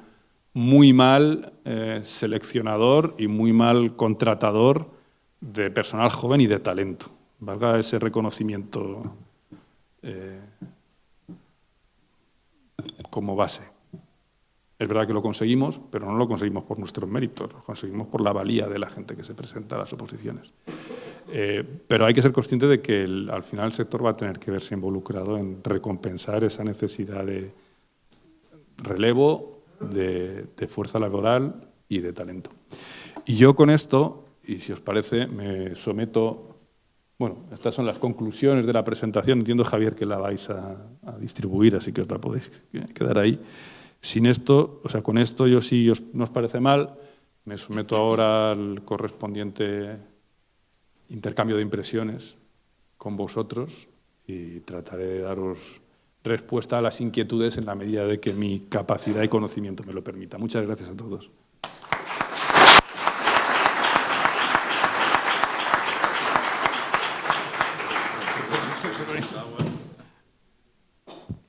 muy mal seleccionador y muy mal contratador de personal joven y de talento. Valga ese reconocimiento como base. Es verdad que lo conseguimos, pero no lo conseguimos por nuestros méritos, lo conseguimos por la valía de la gente que se presenta a las oposiciones. Pero hay que ser consciente de que al final el sector va a tener que verse involucrado en recompensar esa necesidad de relevo, de fuerza laboral y de talento. Y yo con esto, y si os parece, me someto. Bueno, estas son las conclusiones de la presentación. Entiendo, Javier, que la vais a distribuir, así que os la podéis quedar ahí. Sin esto, o sea, con esto, yo si no os parece mal, me someto ahora al correspondiente intercambio de impresiones con vosotros y trataré de daros respuesta a las inquietudes en la medida de que mi capacidad y conocimiento me lo permita. Muchas gracias a todos.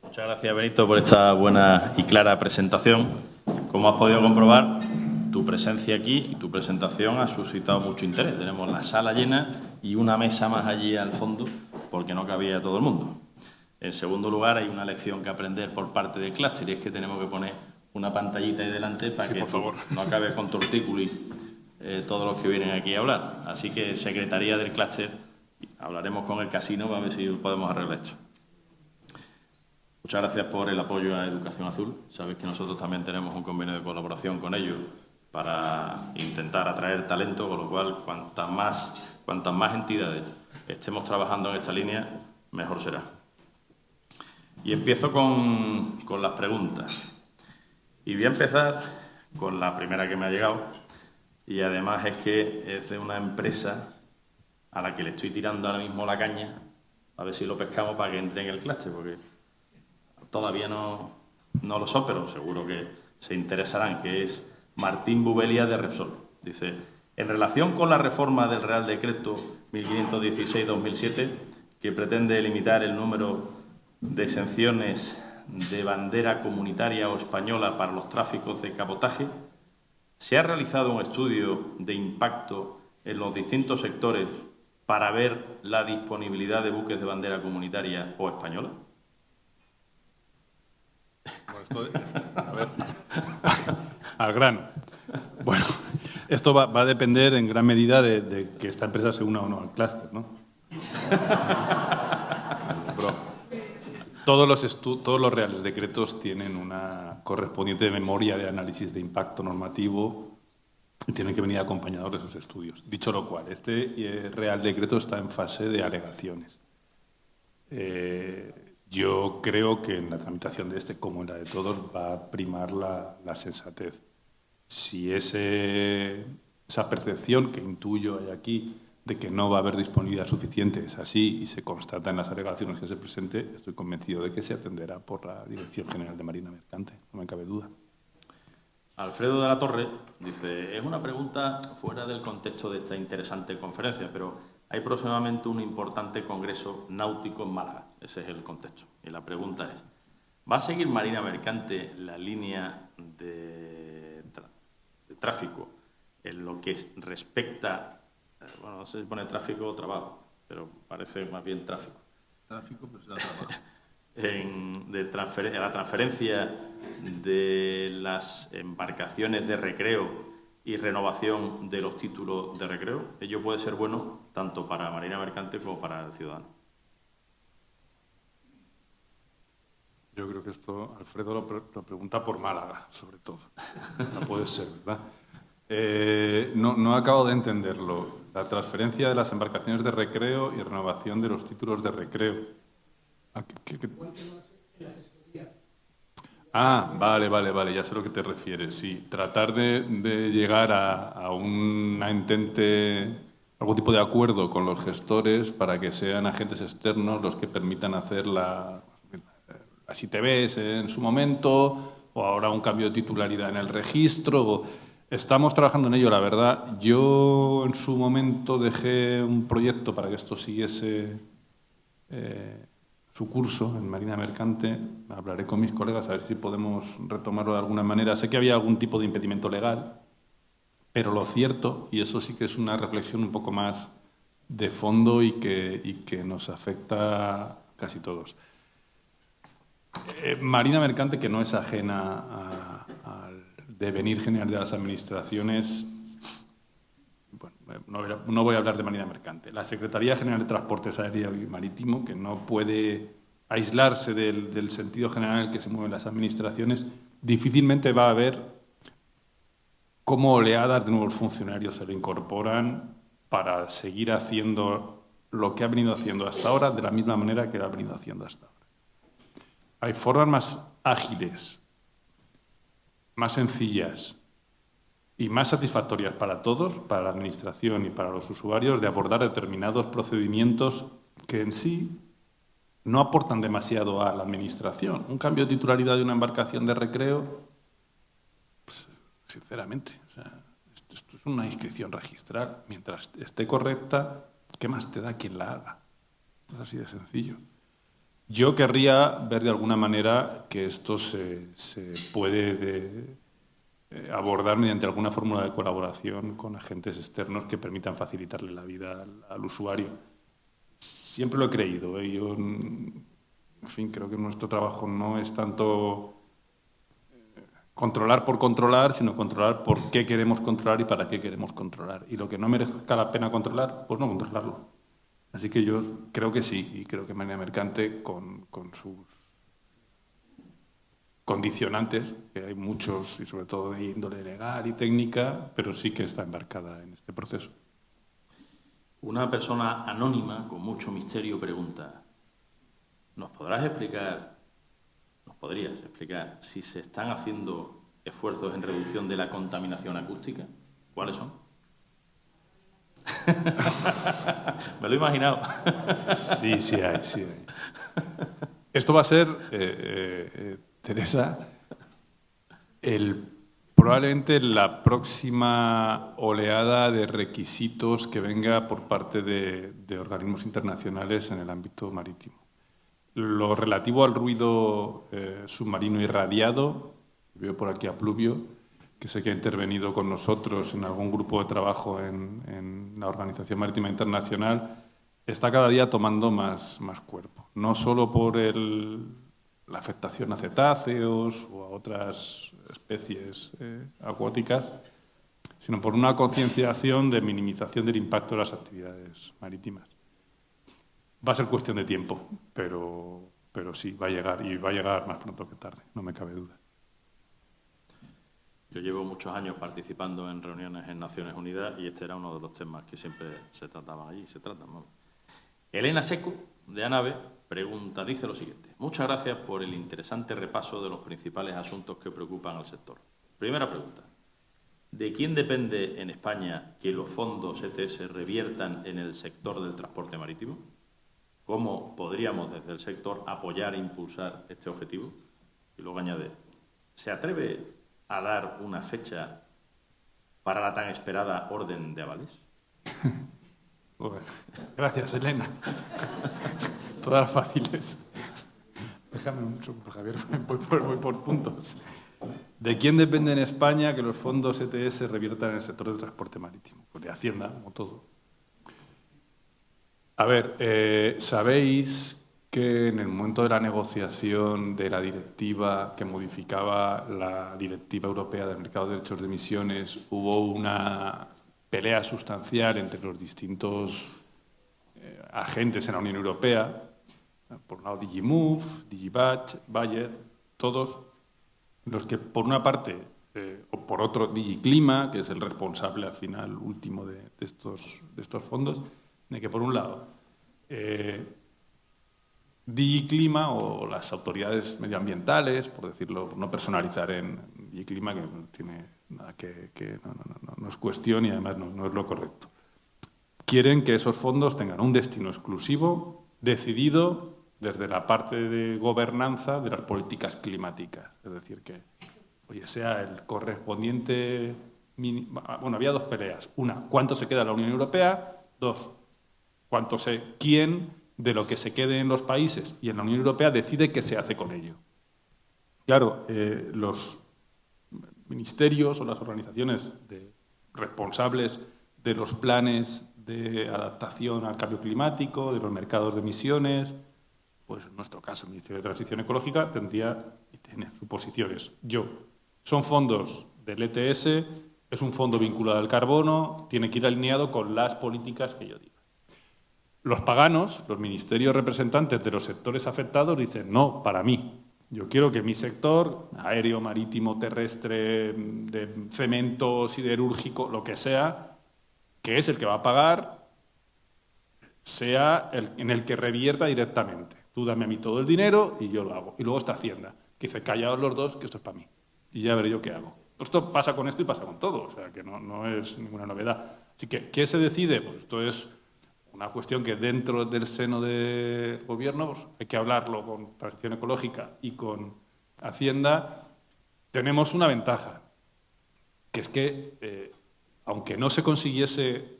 Muchas gracias, Benito, por esta buena y clara presentación. Como has podido comprobar, tu presencia aquí y tu presentación ha suscitado mucho interés. Tenemos la sala llena y una mesa más allí al fondo porque no cabía todo el mundo. En segundo lugar, hay una lección que aprender por parte del clúster y es que tenemos que poner una pantallita ahí delante para que no acabe con tortícolis todos los que vienen aquí a hablar. Así que, Secretaría del clúster, hablaremos con el casino para ver si podemos arreglar esto. Muchas gracias por el apoyo a Educación Azul. Sabéis que nosotros también tenemos un convenio de colaboración con ellos para intentar atraer talento, con lo cual cuantas más entidades estemos trabajando en esta línea, mejor será. Y empiezo con las preguntas. Y voy a empezar con la primera que me ha llegado, y además es que es de una empresa a la que le estoy tirando ahora mismo la caña, a ver si lo pescamos para que entre en el clúster, porque todavía no lo son, pero seguro que se interesarán, que es Martín Bubelia de Repsol. Dice: en relación con la reforma del Real Decreto 1516-2007, que pretende limitar el número de exenciones de bandera comunitaria o española para los tráficos de cabotaje, ¿se ha realizado un estudio de impacto en los distintos sectores para ver la disponibilidad de buques de bandera comunitaria o española? A ver, al grano. Bueno, esto va a depender en gran medida de que esta empresa se una o no al clúster, ¿no? todos los reales decretos tienen una correspondiente memoria de análisis de impacto normativo y tienen que venir acompañados de sus estudios. Dicho lo cual, este Real Decreto está en fase de alegaciones. Yo creo que en la tramitación de este, como en la de todos, va a primar la sensatez. Si esa percepción que intuyo hay aquí de que no va a haber disponibilidad suficiente es así y se constata en las alegaciones que se presente, estoy convencido de que se atenderá por la Dirección General de Marina Mercante, no me cabe duda. Alfredo de la Torre dice, es una pregunta fuera del contexto de esta interesante conferencia, pero hay próximamente un importante congreso náutico en Málaga. Ese es el contexto. Y la pregunta es, ¿va a seguir Marina Mercante la línea de tráfico en lo que respecta, bueno, no sé si pone tráfico o trabajo, pero parece más bien tráfico? Tráfico, pero será trabajo. La transferencia de las embarcaciones de recreo y renovación de los títulos de recreo, ello puede ser bueno tanto para Marina Mercante como para el ciudadano. Yo creo que esto Alfredo lo pregunta por Málaga, sobre todo. No puede ser, ¿verdad? No acabo de entenderlo. La transferencia de las embarcaciones de recreo y renovación de los títulos de recreo. Vale, ya sé a lo que te refieres. Sí, tratar de llegar a un entente, algún tipo de acuerdo con los gestores para que sean agentes externos los que permitan hacer las ITBs en su momento, o ahora un cambio de titularidad en el registro. Estamos trabajando en ello, la verdad. Yo en su momento dejé un proyecto para que esto siguiese su curso en Marina Mercante. Hablaré con mis colegas a ver si podemos retomarlo de alguna manera. Sé que había algún tipo de impedimento legal, pero lo cierto, y eso sí que es una reflexión un poco más de fondo y que nos afecta a casi todos. Marina Mercante, que no es ajena al devenir general de las administraciones, bueno, no voy a hablar de Marina Mercante. La Secretaría General de Transportes Aéreo y Marítimo, que no puede aislarse del sentido general en el que se mueven las administraciones, difícilmente va a ver cómo oleadas de nuevos funcionarios se le incorporan para seguir haciendo lo que ha venido haciendo hasta ahora de la misma manera que lo ha venido haciendo hasta ahora. Hay formas más ágiles, más sencillas y más satisfactorias para todos, para la Administración y para los usuarios, de abordar determinados procedimientos que en sí no aportan demasiado a la Administración. Un cambio de titularidad de una embarcación de recreo, pues, sinceramente, o sea, esto es una inscripción registral. Mientras esté correcta, ¿qué más te da quien la haga? Es así de sencillo. Yo querría ver de alguna manera que esto se puede abordar mediante alguna fórmula de colaboración con agentes externos que permitan facilitarle la vida al usuario. Siempre lo he creído. Yo, en fin, creo que nuestro trabajo no es tanto controlar por controlar, sino controlar por qué queremos controlar y para qué queremos controlar. Y lo que no merezca la pena controlar, pues no controlarlo. Así que yo creo que sí, y creo que Marina Mercante, con sus condicionantes, que hay muchos, y sobre todo de índole legal y técnica, pero sí que está embarcada en este proceso. Una persona anónima, con mucho misterio, pregunta, ¿nos podrías explicar si se están haciendo esfuerzos en reducción de la contaminación acústica? ¿Cuáles son? Me lo he imaginado. Sí hay. Esto va a ser, Teresa, probablemente la próxima oleada de requisitos que venga por parte de organismos internacionales en el ámbito marítimo. Lo relativo al ruido submarino irradiado, veo por aquí a Pluvio, que sé que ha intervenido con nosotros en algún grupo de trabajo en la Organización Marítima Internacional, está cada día tomando más cuerpo. No solo por la afectación a cetáceos o a otras especies acuáticas, sino por una concienciación de minimización del impacto de las actividades marítimas. Va a ser cuestión de tiempo, pero pero sí, va a llegar, y va a llegar más pronto que tarde, no me cabe duda. Yo llevo muchos años participando en reuniones en Naciones Unidas y este era uno de los temas que siempre se trataban allí, se tratan, vamos. Elena Seco, de ANAVE, dice lo siguiente. Muchas gracias por el interesante repaso de los principales asuntos que preocupan al sector. Primera pregunta. ¿De quién depende en España que los fondos ETS reviertan en el sector del transporte marítimo? ¿Cómo podríamos desde el sector apoyar e impulsar este objetivo? Y luego añade, ¿se atreve a dar una fecha para la tan esperada orden de avales? Bueno, gracias, Elena. Todas fáciles. Déjame un segundo, Javier, voy por puntos. ¿De quién depende en España que los fondos ETS reviertan en el sector del transporte marítimo? Pues de Hacienda, como todo. A ver, sabéis que en el momento de la negociación de la directiva que modificaba la Directiva Europea del Mercado de Derechos de Emisiones hubo una pelea sustancial entre los distintos agentes en la Unión Europea, por un lado DigiMove, DigiBudget, todos los que por una parte o por otro DigiClima, que es el responsable al final último de estos fondos, de que por un lado DigiClima o las autoridades medioambientales, por decirlo, por no personalizar en DigiClima, que no tiene nada no es cuestión y además no es lo correcto. Quieren que esos fondos tengan un destino exclusivo, decidido desde la parte de gobernanza de las políticas climáticas. Es decir, que sea el correspondiente... Bueno, había dos peleas. Una, ¿cuánto se queda en la Unión Europea? Dos, quién de lo que se quede en los países y en la Unión Europea decide qué se hace con ello. Claro, los ministerios o las organizaciones responsables de los planes de adaptación al cambio climático, de los mercados de emisiones, pues en nuestro caso el Ministerio de Transición Ecológica tendría y tiene sus posiciones. Son fondos del ETS, es un fondo vinculado al carbono, tiene que ir alineado con las políticas que yo diga. Los paganos, los ministerios representantes de los sectores afectados dicen, no, para mí. Yo quiero que mi sector, aéreo, marítimo, terrestre, de cemento, siderúrgico, lo que sea, que es el que va a pagar, sea en el que revierta directamente. Tú dame a mí todo el dinero y yo lo hago. Y luego está Hacienda, que dice, callaos los dos, que esto es para mí. Y ya veré yo qué hago. Esto pasa con esto y pasa con todo, o sea, que no es ninguna novedad. Así que, ¿qué se decide? Pues esto es una cuestión que dentro del seno del Gobierno pues hay que hablarlo con Transición Ecológica y con Hacienda. Tenemos una ventaja, que es que, aunque no se consiguiese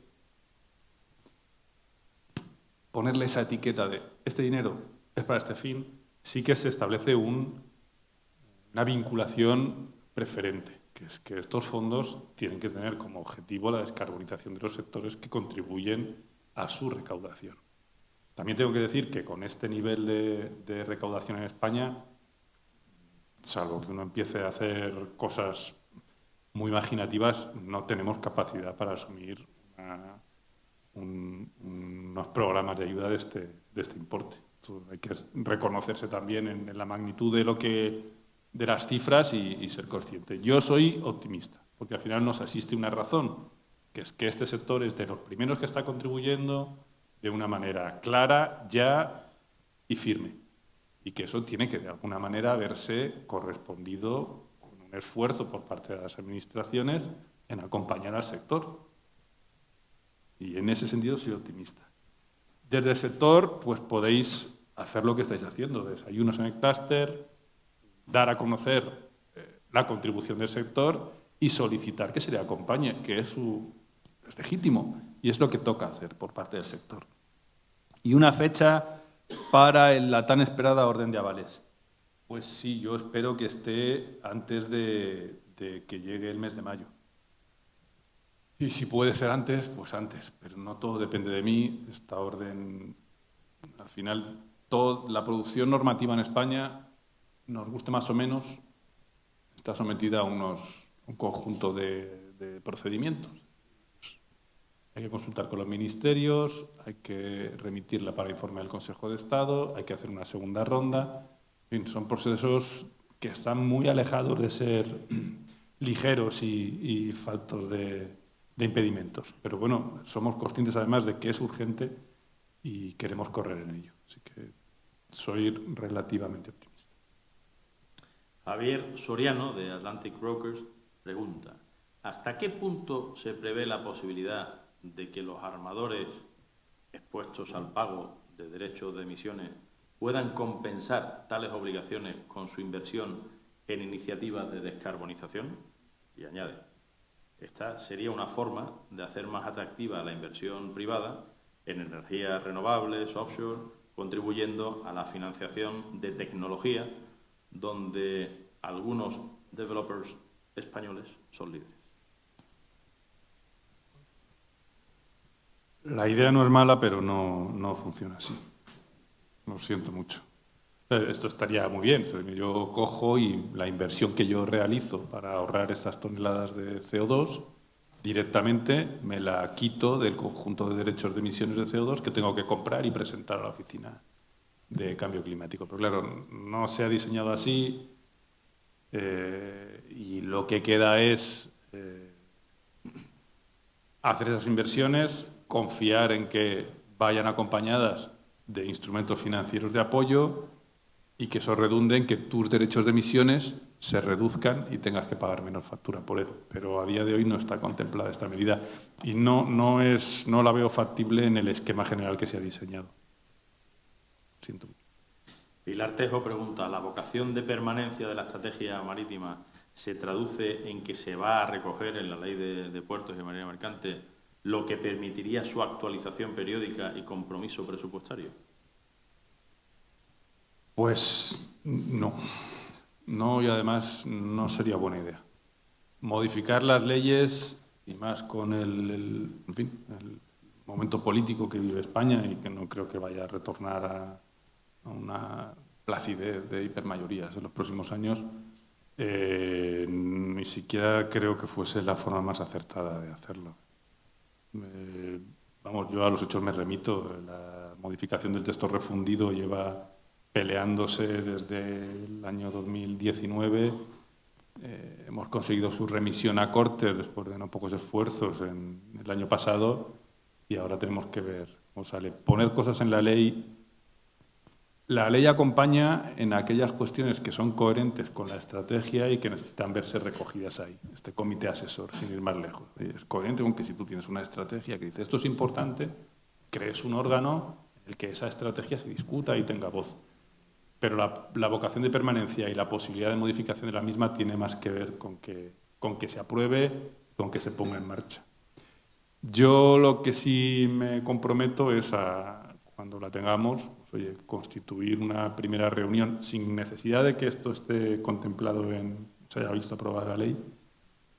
ponerle esa etiqueta de este dinero es para este fin, sí que se establece una vinculación preferente, que es que estos fondos tienen que tener como objetivo la descarbonización de los sectores que contribuyen a su recaudación. También tengo que decir que con este nivel de recaudación en España, salvo que uno empiece a hacer cosas muy imaginativas, no tenemos capacidad para asumir unos programas de ayuda de este importe. Entonces, hay que reconocerse también en la magnitud de las cifras y ser consciente. Yo soy optimista, porque al final nos asiste una razón, que es que este sector es de los primeros que está contribuyendo de una manera clara, ya y firme. Y que eso tiene que, de alguna manera, verse correspondido con un esfuerzo por parte de las administraciones en acompañar al sector. Y en ese sentido soy optimista. Desde el sector, pues podéis hacer lo que estáis haciendo, desayunos en el clúster, dar a conocer la contribución del sector y solicitar que se le acompañe, que es legítimo y es lo que toca hacer por parte del sector. Y una fecha para la tan esperada orden de avales. Pues sí, yo espero que esté antes de que llegue el mes de mayo. Y si puede ser antes, pues antes, pero no todo depende de mí. Esta orden, al final, toda la producción normativa en España, nos guste más o menos, está sometida a un conjunto de procedimientos. Hay que consultar con los ministerios, hay que remitirla para informe del Consejo de Estado, hay que hacer una segunda ronda. En fin, son procesos que están muy alejados de ser ligeros y faltos de impedimentos. Pero bueno, somos conscientes además de que es urgente y queremos correr en ello. Así que soy relativamente optimista. Javier Soriano, de Atlantic Brokers, pregunta: ¿hasta qué punto se prevé la posibilidad de que los armadores expuestos al pago de derechos de emisiones puedan compensar tales obligaciones con su inversión en iniciativas de descarbonización? Y añade: esta sería una forma de hacer más atractiva la inversión privada en energías renovables, offshore, contribuyendo a la financiación de tecnología donde algunos developers españoles son líderes. La idea no es mala, pero no funciona así. Lo siento mucho. Esto estaría muy bien. Yo cojo y la inversión que yo realizo para ahorrar estas toneladas de CO2, directamente me la quito del conjunto de derechos de emisiones de CO2 que tengo que comprar y presentar a la Oficina de Cambio Climático. Pero claro, no se ha diseñado así y lo que queda es hacer esas inversiones, confiar en que vayan acompañadas de instrumentos financieros de apoyo y que eso redunde en que tus derechos de emisiones se reduzcan y tengas que pagar menos factura por él. Pero a día de hoy no está contemplada esta medida y no la veo factible en el esquema general que se ha diseñado. Siento mucho. Pilar Tejo pregunta: ¿la vocación de permanencia de la estrategia marítima se traduce en que se va a recoger en la Ley de Puertos y Marina Mercante lo que permitiría su actualización periódica y compromiso presupuestario? Pues no. No, y además no sería buena idea. Modificar las leyes, y más con el momento político que vive España y que no creo que vaya a retornar a una placidez de hipermayorías en los próximos años, ni siquiera creo que fuese la forma más acertada de hacerlo. Yo a los hechos me remito. La modificación del texto refundido lleva peleándose desde el año 2019. Hemos conseguido su remisión a Cortes después de no pocos esfuerzos en el año pasado y ahora tenemos que ver cómo sale. Poner cosas en la ley. La ley acompaña en aquellas cuestiones que son coherentes con la estrategia y que necesitan verse recogidas ahí. Este comité asesor, sin ir más lejos. Es coherente con que si tú tienes una estrategia que dice esto es importante, crees un órgano en el que esa estrategia se discuta y tenga voz. Pero la vocación de permanencia y la posibilidad de modificación de la misma tiene más que ver con que se apruebe, con que se ponga en marcha. Yo lo que sí me comprometo es cuando la tengamos, constituir una primera reunión sin necesidad de que esto esté contemplado se haya visto aprobada la ley,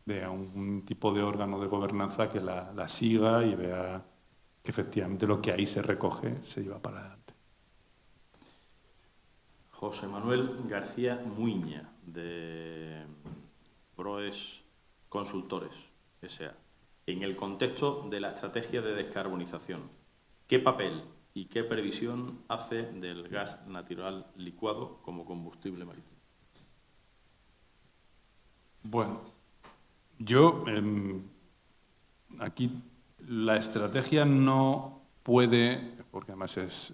de un tipo de órgano de gobernanza que la siga y vea que efectivamente lo que ahí se recoge se lleva para adelante. José Manuel García Muiña, de Proes Consultores S.A. En el contexto de la estrategia de descarbonización, ¿qué papel y qué previsión hace del gas natural licuado como combustible marítimo? Bueno, aquí la estrategia no puede, porque además es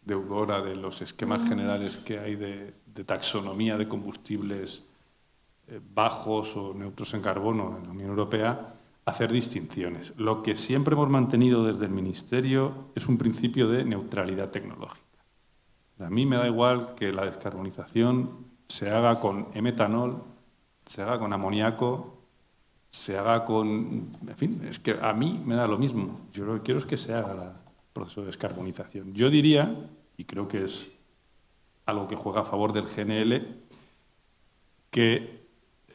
deudora de los esquemas generales que hay de taxonomía de combustibles bajos o neutros en carbono en la Unión Europea, hacer distinciones. Lo que siempre hemos mantenido desde el Ministerio es un principio de neutralidad tecnológica. A mí me da igual que la descarbonización se haga con metanol, se haga con amoníaco, se haga con... En fin, es que a mí me da lo mismo. Yo lo que quiero es que se haga el proceso de descarbonización. Yo diría, y creo que es algo que juega a favor del GNL, que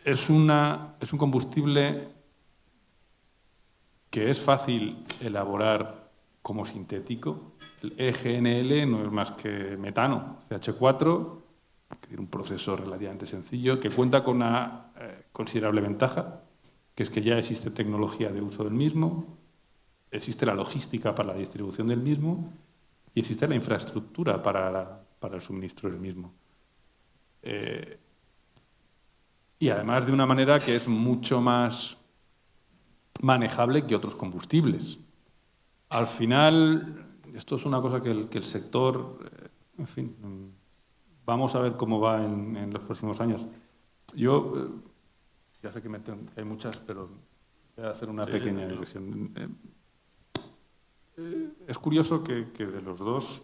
es un combustible que es fácil elaborar como sintético. El EGNL no es más que metano, CH4, que tiene un proceso relativamente sencillo, que cuenta con una considerable ventaja, que es que ya existe tecnología de uso del mismo, existe la logística para la distribución del mismo y existe la infraestructura para el suministro del mismo. Y además de una manera que es mucho más manejable que otros combustibles. Al final, esto es una cosa que el sector, en fin, vamos a ver cómo va en los próximos años. Yo, ya sé que hay muchas, pero voy a hacer una pequeña digresión. Es curioso que de los dos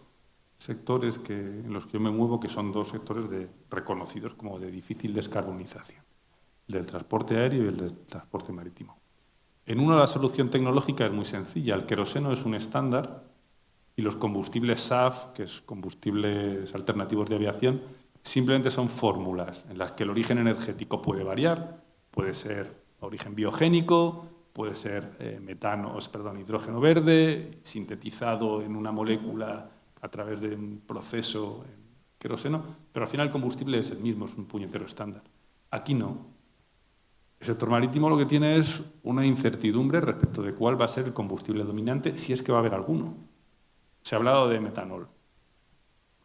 sectores en los que yo me muevo, que son dos sectores reconocidos como de difícil descarbonización, el del transporte aéreo y el del transporte marítimo. En uno la solución tecnológica es muy sencilla. El queroseno es un estándar y los combustibles SAF, que es combustibles alternativos de aviación, simplemente son fórmulas en las que el origen energético puede variar, puede ser origen biogénico, puede ser hidrógeno verde, sintetizado en una molécula a través de un proceso en queroseno, pero al final el combustible es el mismo, es un puñetero estándar. Aquí no. El sector marítimo lo que tiene es una incertidumbre respecto de cuál va a ser el combustible dominante, si es que va a haber alguno. Se ha hablado de metanol.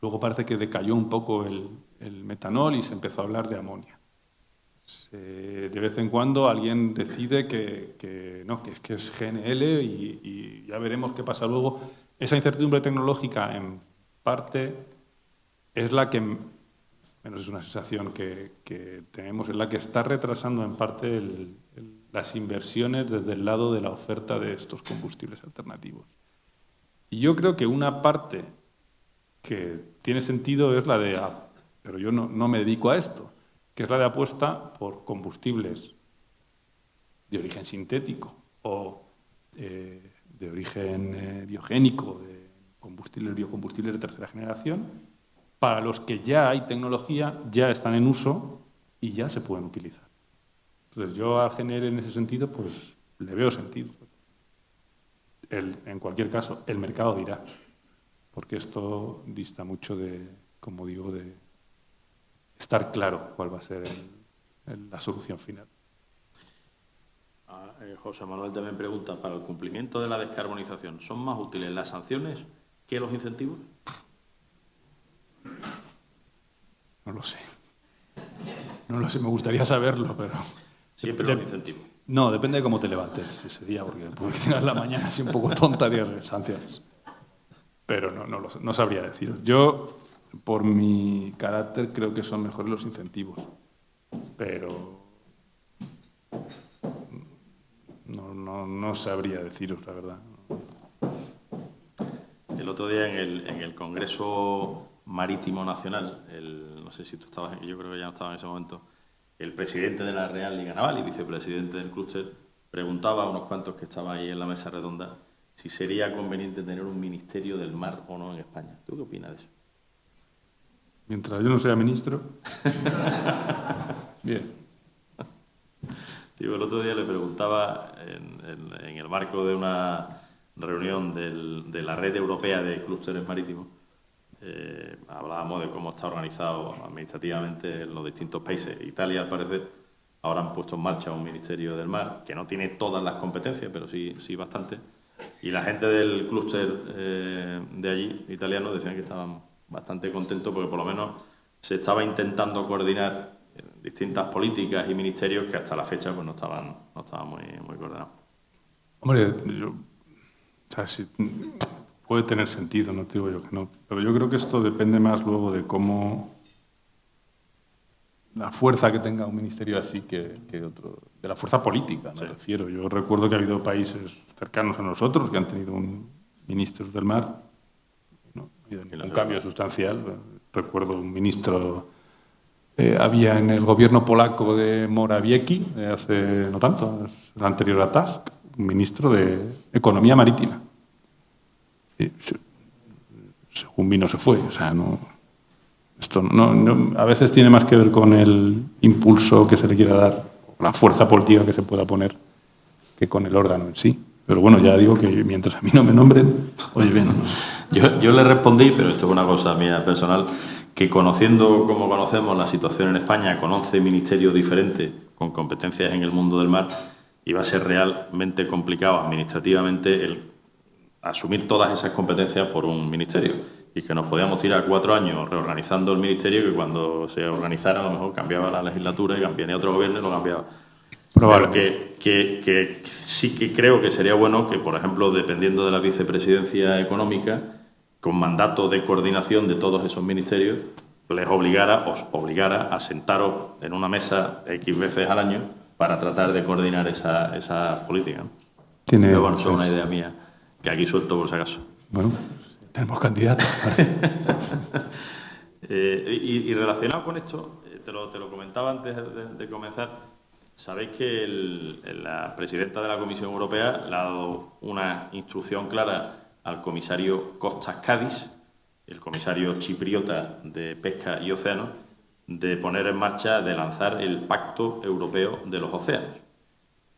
Luego parece que decayó un poco el metanol y se empezó a hablar de amonia. De vez en cuando alguien decide que es GNL y ya veremos qué pasa luego. Esa incertidumbre tecnológica, en parte, es la que, menos es una sensación que tenemos, es la que está retrasando en parte las inversiones desde el lado de la oferta de estos combustibles alternativos. Y yo creo que una parte que tiene sentido es la de, pero yo no me dedico a esto, que es la de apuesta por combustibles de origen sintético o de origen biogénico, de biocombustibles de tercera generación, para los que ya hay tecnología, ya están en uso y ya se pueden utilizar. Entonces yo a GNL en ese sentido pues le veo sentido. En cualquier caso, el mercado dirá, porque esto dista mucho como digo, de estar claro cuál va a ser la solución final. José Manuel también pregunta, para el cumplimiento de la descarbonización, ¿son más útiles las sanciones que los incentivos? No lo sé. No lo sé, me gustaría saberlo, pero... Siempre los incentivos. No, depende de cómo te levantes ese día, porque tengas la mañana así un poco tonta de sanciones. Pero no sabría deciros. Yo, por mi carácter, creo que son mejores los incentivos. Pero no sabría deciros, la verdad. El otro día en el Congreso Marítimo Nacional, no sé si tú estabas, yo creo que ya no estaba en ese momento, el presidente de la Real Liga Naval y vicepresidente del clúster preguntaba a unos cuantos que estaban ahí en la mesa redonda si sería conveniente tener un ministerio del mar o no en España. ¿Tú qué opinas de eso? Mientras yo no sea ministro. Bien. Digo, el otro día le preguntaba en el marco de una reunión de la Red Europea de Clústeres Marítimos, hablábamos de cómo está organizado administrativamente en los distintos países. Italia, al parecer, ahora han puesto en marcha un Ministerio del Mar, que no tiene todas las competencias, pero sí bastante. Y la gente del clúster de allí, italiano, decían que estaban bastante contentos porque por lo menos se estaba intentando coordinar distintas políticas y ministerios que hasta la fecha pues no estaban muy coordinados. Hombre, puede tener sentido, no te digo yo que no, pero yo creo que esto depende más luego de cómo la fuerza que tenga un ministerio así que otro, de la fuerza política, me refiero. Yo recuerdo que ha habido países cercanos a nosotros que han tenido ministros del mar, no ha habido ningún cambio sustancial. Recuerdo un ministro, había en el gobierno polaco de Morawiecki, hace no tanto, el anterior a Tusk, un ministro de Economía Marítima. Según vino se fue, o sea, esto a veces tiene más que ver con el impulso que se le quiera dar, la fuerza política que se pueda poner, que con el órgano en sí. Pero bueno, ya digo que mientras a mí no me nombren, oye, bien. Yo le respondí, pero esto es una cosa mía personal, que conociendo como conocemos la situación en España, con 11 ministerios diferentes, con competencias en el mundo del mar, iba a ser realmente complicado administrativamente el asumir todas esas competencias por un ministerio y que nos podíamos tirar 4 años reorganizando el ministerio, que cuando se organizara a lo mejor cambiaba la legislatura y venía otro gobierno y lo cambiaba. Pero que sí que creo que sería bueno que, por ejemplo, dependiendo de la vicepresidencia económica, con mandato de coordinación de todos esos ministerios, os obligara a sentaros en una mesa X veces al año para tratar de coordinar esa política, ¿no? Pero bueno, eso es una idea mía que aquí suelto por si acaso. Bueno, tenemos candidatos. Y relacionado con esto, te lo comentaba antes de comenzar, sabéis que la presidenta de la Comisión Europea le ha dado una instrucción clara al comisario Kostas Kadis, el comisario chipriota de Pesca y Océanos, de poner en marcha, de lanzar el Pacto Europeo de los Océanos.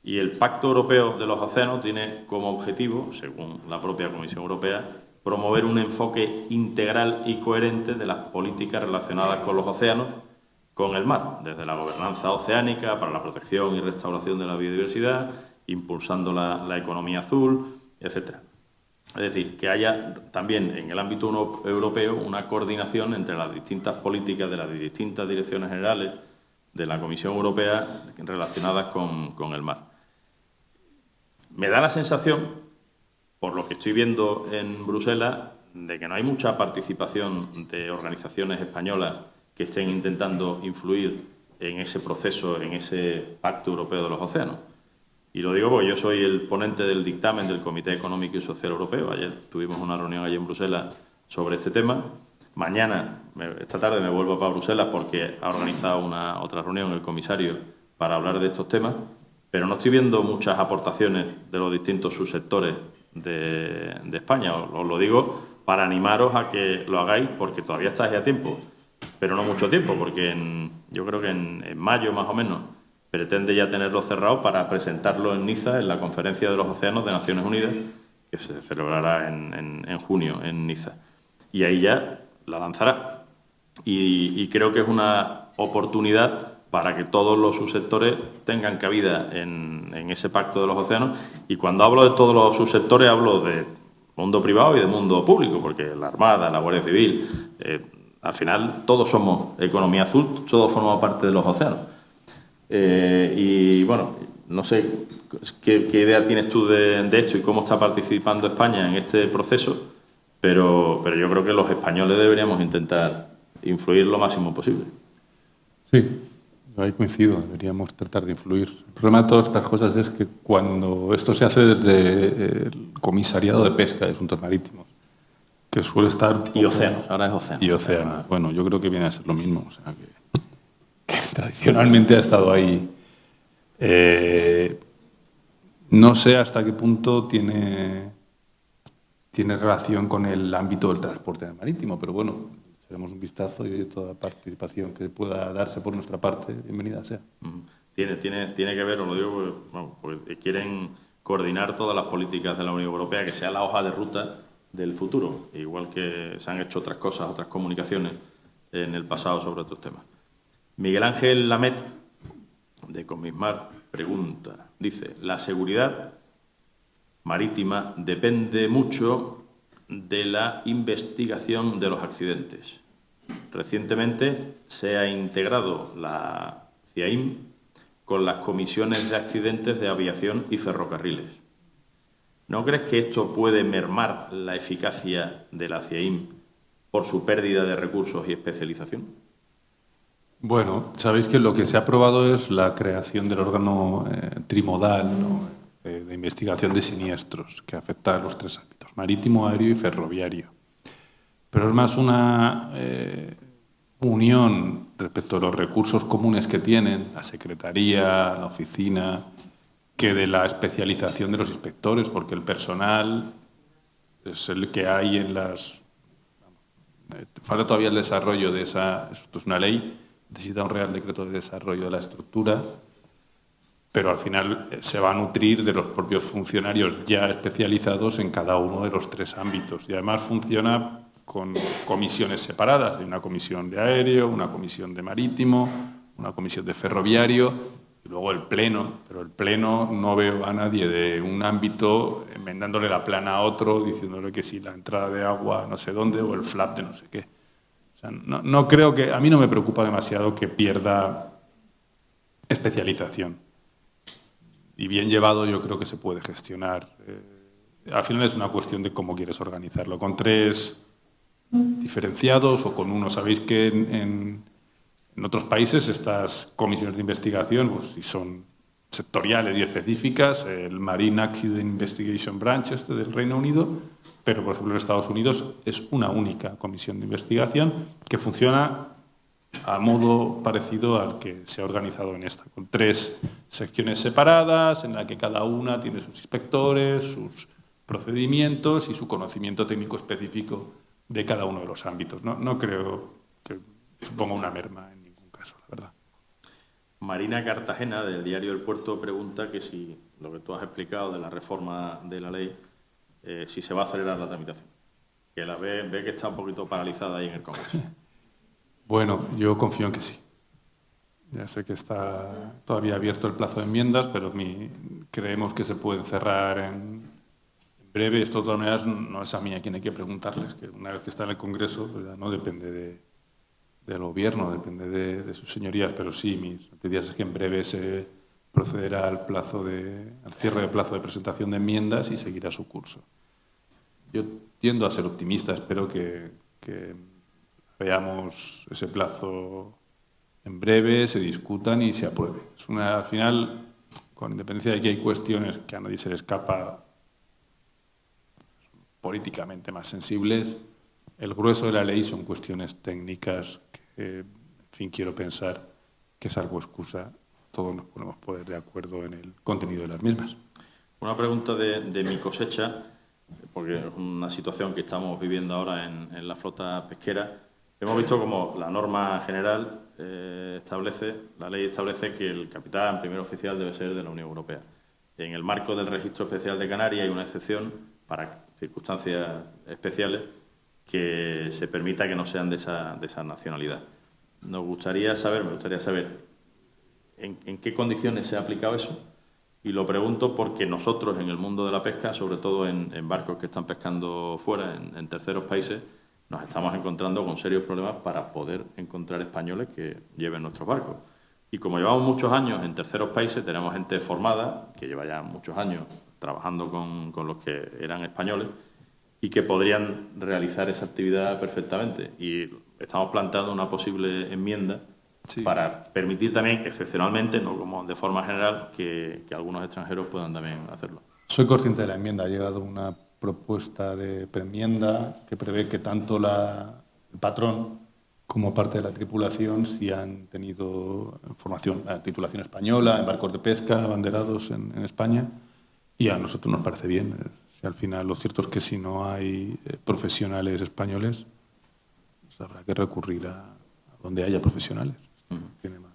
Y el Pacto Europeo de los Océanos tiene como objetivo, según la propia Comisión Europea, promover un enfoque integral y coherente de las políticas relacionadas con los océanos, con el mar, desde la gobernanza oceánica para la protección y restauración de la biodiversidad, impulsando la economía azul, etcétera. Es decir, que haya también en el ámbito europeo una coordinación entre las distintas políticas de las distintas direcciones generales de la Comisión Europea relacionadas con el mar. Me da la sensación, por lo que estoy viendo en Bruselas, de que no hay mucha participación de organizaciones españolas que estén intentando influir en ese proceso, en ese Pacto Europeo de los Océanos. Y lo digo porque yo soy el ponente del dictamen del Comité Económico y Social Europeo. Ayer tuvimos una reunión allí en Bruselas sobre este tema. Mañana, esta tarde, me vuelvo para Bruselas porque ha organizado otra reunión el comisario para hablar de estos temas, pero no estoy viendo muchas aportaciones de los distintos subsectores de España. Os lo digo para animaros a que lo hagáis, porque todavía estáis a tiempo, pero no mucho tiempo, porque yo creo que en mayo más o menos pretende ya tenerlo cerrado para presentarlo en Niza, en la Conferencia de los Océanos de Naciones Unidas, que se celebrará en junio en Niza. Y ahí ya la lanzará. Y creo que es una oportunidad para que todos los subsectores tengan cabida en ese Pacto de los Océanos. Y cuando hablo de todos los subsectores, hablo de mundo privado y de mundo público, porque la Armada, la Guardia Civil, al final todos somos economía azul, todos formamos parte de los océanos. Y bueno, no sé qué idea tienes tú de esto y cómo está participando España en este proceso, pero yo creo que los españoles deberíamos intentar influir lo máximo posible. Sí, ahí coincido, deberíamos tratar de influir. El problema de todas estas cosas es que cuando esto se hace desde el Comisariado de Pesca de Asuntos Marítimos, que suele estar... Y océanos, ahora es océano. Y océanos. Bueno, yo creo que viene a ser lo mismo, o sea que tradicionalmente ha estado ahí. No sé hasta qué punto tiene relación con el ámbito del transporte marítimo, pero bueno, echaremos un vistazo y toda participación que pueda darse por nuestra parte, bienvenida sea. Tiene que ver, os lo digo, porque quieren coordinar todas las políticas de la Unión Europea, que sea la hoja de ruta del futuro, igual que se han hecho otras cosas, otras comunicaciones en el pasado sobre otros temas. Miguel Ángel Lamet, de Comismar, pregunta, dice, la seguridad marítima depende mucho de la investigación de los accidentes. Recientemente se ha integrado la CIAIM con las comisiones de accidentes de aviación y ferrocarriles. ¿No crees que esto puede mermar la eficacia de la CIAIM por su pérdida de recursos y especialización? Bueno, sabéis que lo que se ha aprobado es la creación del órgano trimodal, ¿no? De investigación de siniestros, que afecta a los 3 ámbitos, marítimo, aéreo y ferroviario. Pero es más una unión respecto a los recursos comunes que tienen, la secretaría, la oficina, que de la especialización de los inspectores, porque el personal es el que hay en las... Falta todavía el desarrollo de esa... Esto es una ley, necesita un Real Decreto de Desarrollo de la Estructura, pero al final se va a nutrir de los propios funcionarios ya especializados en cada uno de los 3 ámbitos. Y además funciona con comisiones separadas. Hay una comisión de aéreo, una comisión de marítimo, una comisión de ferroviario, Y luego el Pleno, pero el Pleno no veo a nadie de un ámbito enmendándole la plana a otro, diciéndole que si la entrada de agua no sé dónde o el flap de no sé qué. O sea, no creo que... A mí no me preocupa demasiado que pierda especialización. Y bien llevado yo creo que se puede gestionar. Al final es una cuestión de cómo quieres organizarlo. Con 3 diferenciados o con uno. Sabéis que en otros países estas comisiones de investigación, pues, si son sectoriales y específicas, el Marine Accident Investigation Branch del Reino Unido, pero por ejemplo en Estados Unidos es una única comisión de investigación que funciona a modo parecido al que se ha organizado en esta, con 3 secciones separadas en la que cada una tiene sus inspectores, sus procedimientos y su conocimiento técnico específico de cada uno de los ámbitos. No creo que suponga una merma en ningún caso, la verdad. Marina Cartagena, del diario El Puerto, pregunta que si lo que tú has explicado de la reforma de la ley, si se va a acelerar la tramitación. Que la ve que está un poquito paralizada ahí en el Congreso. Bueno, yo confío en que sí. Ya sé que está todavía abierto el plazo de enmiendas, pero creemos que se puede cerrar en breve. Esto de todas maneras no es a mí a quien hay que preguntarles, que una vez que está en el Congreso, pues ya no depende del Gobierno, depende de sus señorías, pero sí, mis noticias es que en breve se procederá al cierre de plazo de presentación de enmiendas y seguirá su curso. Yo tiendo a ser optimista, espero que veamos ese plazo en breve, se discutan y se apruebe. Al final, con independencia de que hay cuestiones que a nadie se le escapa políticamente más sensibles, el grueso de la ley son cuestiones técnicas que, en fin, quiero pensar que, salvo excusa, todos nos podemos poner de acuerdo en el contenido de las mismas. Una pregunta de mi cosecha, porque es una situación que estamos viviendo ahora en la flota pesquera. Hemos visto como la norma general la ley establece que el capitán primer oficial debe ser de la Unión Europea. En el marco del registro especial de Canarias hay una excepción para circunstancias especiales que se permita que no sean de esa nacionalidad. Me gustaría saber en qué condiciones se ha aplicado eso, y lo pregunto porque nosotros en el mundo de la pesca, sobre todo en barcos que están pescando fuera, en terceros países, nos estamos encontrando con serios problemas para poder encontrar españoles que lleven nuestros barcos. Y como llevamos muchos años en terceros países, tenemos gente formada, que lleva ya muchos años trabajando con los que eran españoles y que podrían realizar esa actividad perfectamente. Y estamos planteando una posible enmienda para permitir también, excepcionalmente, no como de forma general, que algunos extranjeros puedan también hacerlo. Soy consciente de la enmienda. Ha llegado una propuesta de preenmienda que prevé que tanto el patrón como parte de la tripulación, si han tenido formación, titulación española, en barcos de pesca, abanderados en España, y a nosotros nos parece bien. Si al final lo cierto es que si no hay profesionales españoles, pues habrá que recurrir a donde haya profesionales. Tiene más.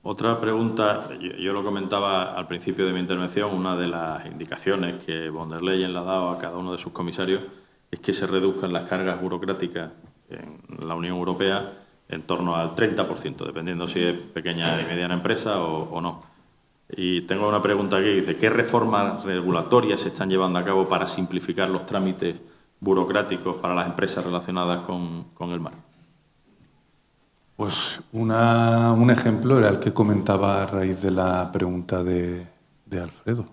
Otra pregunta, yo lo comentaba al principio de mi intervención, una de las indicaciones que von der Leyen le ha dado a cada uno de sus comisarios es que se reduzcan las cargas burocráticas en la Unión Europea en torno al 30%, dependiendo si es pequeña y mediana empresa o no. Y tengo una pregunta aquí, dice, ¿qué reformas regulatorias se están llevando a cabo para simplificar los trámites burocráticos para las empresas relacionadas con el mar? Pues un ejemplo era el que comentaba a raíz de la pregunta de Alfredo.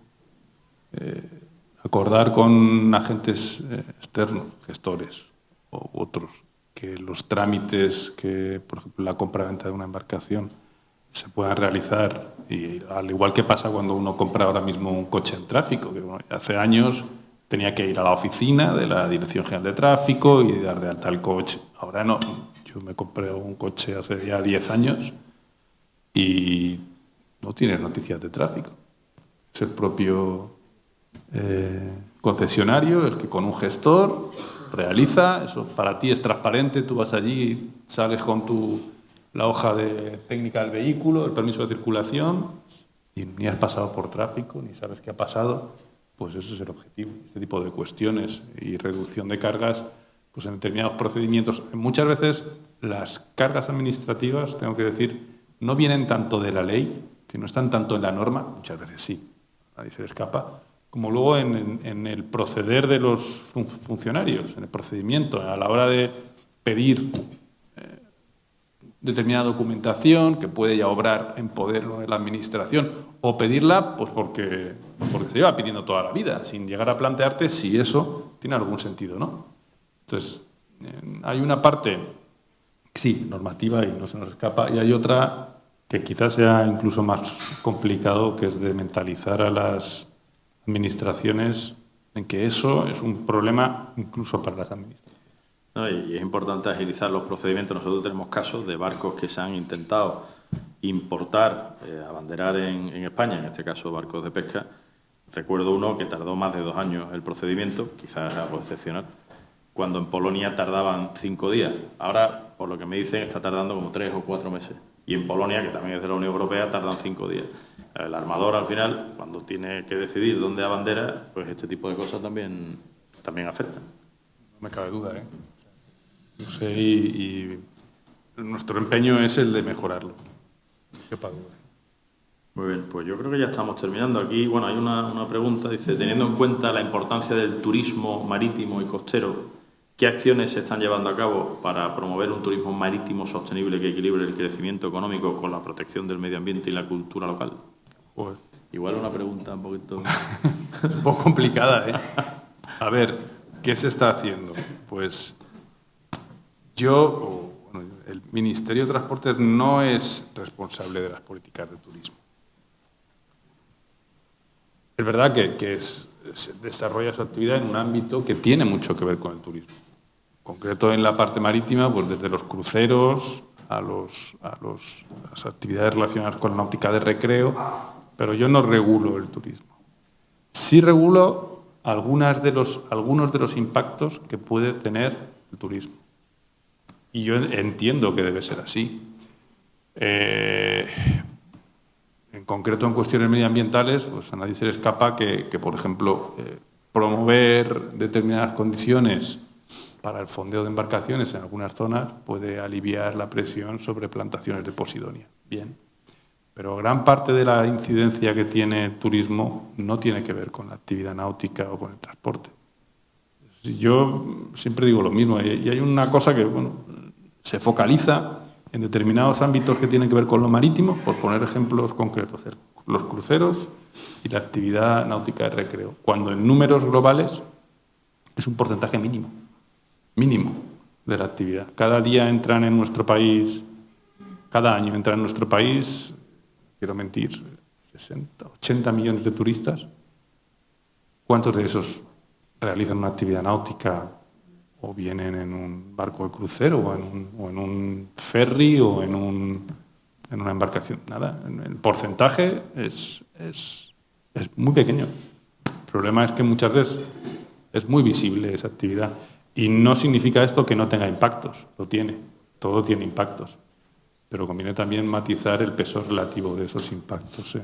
Acordar con agentes externos, gestores u otros, que los trámites que, por ejemplo, la compra-venta de una embarcación se puedan realizar, y al igual que pasa cuando uno compra ahora mismo un coche en tráfico, que bueno, hace años tenía que ir a la oficina de la Dirección General de Tráfico y dar de alta el coche. Ahora no. Yo me compré un coche hace ya 10 años y no tiene noticias de tráfico. Es el propio concesionario el que con un gestor realiza, eso para ti es transparente, tú vas allí, sales con la hoja de técnica del vehículo, el permiso de circulación, y ni has pasado por tráfico, ni sabes qué ha pasado, pues ese es el objetivo. Este tipo de cuestiones y reducción de cargas, pues en determinados procedimientos. Muchas veces las cargas administrativas, tengo que decir, no vienen tanto de la ley Si no están tanto en la norma, muchas veces sí, nadie se le escapa, como luego en el proceder de los funcionarios, en el procedimiento, a la hora de pedir determinada documentación que puede ya obrar en poder de la Administración, o pedirla pues porque se lleva pidiendo toda la vida, sin llegar a plantearte si eso tiene algún sentido, ¿no? Entonces, hay una parte, sí, normativa y no se nos escapa, y hay otra que quizás sea incluso más complicado, que es de mentalizar a las administraciones en que eso es un problema incluso para las administraciones. No, y es importante agilizar los procedimientos. Nosotros tenemos casos de barcos que se han intentado importar, abanderar en España, en este caso barcos de pesca. Recuerdo uno que tardó más de 2 años el procedimiento, quizás algo excepcional, cuando en Polonia tardaban 5 días. Ahora, por lo que me dicen, está tardando como 3 o 4 meses. Y en Polonia, que también es de la Unión Europea, tardan 5 días. El armador, al final, cuando tiene que decidir dónde abandera, pues este tipo de cosas también afectan. No me cabe duda, ¿eh? No sé, y nuestro empeño es el de mejorarlo. Quepa duda. Muy bien, pues yo creo que ya estamos terminando. Aquí, bueno, hay una pregunta, dice, teniendo en cuenta la importancia del turismo marítimo y costero, ¿qué acciones se están llevando a cabo para promover un turismo marítimo sostenible que equilibre el crecimiento económico con la protección del medio ambiente y la cultura local? Joder. Igual una pregunta un poquito... un poco complicada, ¿eh? A ver, ¿qué se está haciendo? Pues el Ministerio de Transportes no es responsable de las políticas de turismo. Es verdad que se desarrolla su actividad en un ámbito que tiene mucho que ver con el turismo. En concreto, en la parte marítima, pues desde los cruceros a las actividades relacionadas con la náutica de recreo, pero yo no regulo el turismo. Sí regulo algunos de los impactos que puede tener el turismo. Y yo entiendo que debe ser así. En concreto, en cuestiones medioambientales, pues a nadie se le escapa que por ejemplo, promover determinadas condiciones para el fondeo de embarcaciones en algunas zonas puede aliviar la presión sobre plantaciones de posidonia. Bien. Pero gran parte de la incidencia que tiene el turismo no tiene que ver con la actividad náutica o con el transporte. Yo siempre digo lo mismo, y hay una cosa que se focaliza en determinados ámbitos que tienen que ver con lo marítimo, por poner ejemplos concretos, los cruceros y la actividad náutica de recreo, cuando en números globales es un porcentaje mínimo de la actividad. Cada año entran en nuestro país, quiero mentir, 60, 80 millones de turistas. ¿Cuántos de esos realizan una actividad náutica o vienen en un barco de crucero o en un ferry o en una embarcación? Nada, el porcentaje es muy pequeño. El problema es que muchas veces es muy visible esa actividad y no significa esto que no tenga impactos, lo tiene, todo tiene impactos, pero conviene también matizar el peso relativo de esos impactos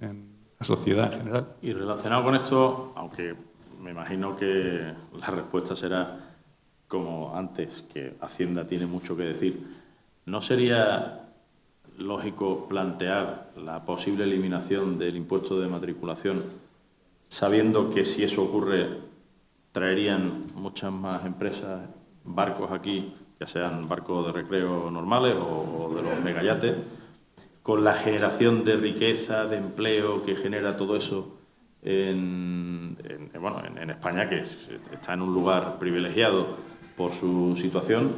en la sociedad en general. Y relacionado con esto, aunque me imagino que la respuesta será como antes, que Hacienda tiene mucho que decir, ¿no sería lógico plantear la posible eliminación del impuesto de matriculación, sabiendo que si eso ocurre traerían muchas más empresas, barcos aquí, ya sean barcos de recreo normales o de los megayates, con la generación de riqueza, de empleo que genera todo eso en España, que está en un lugar privilegiado por su situación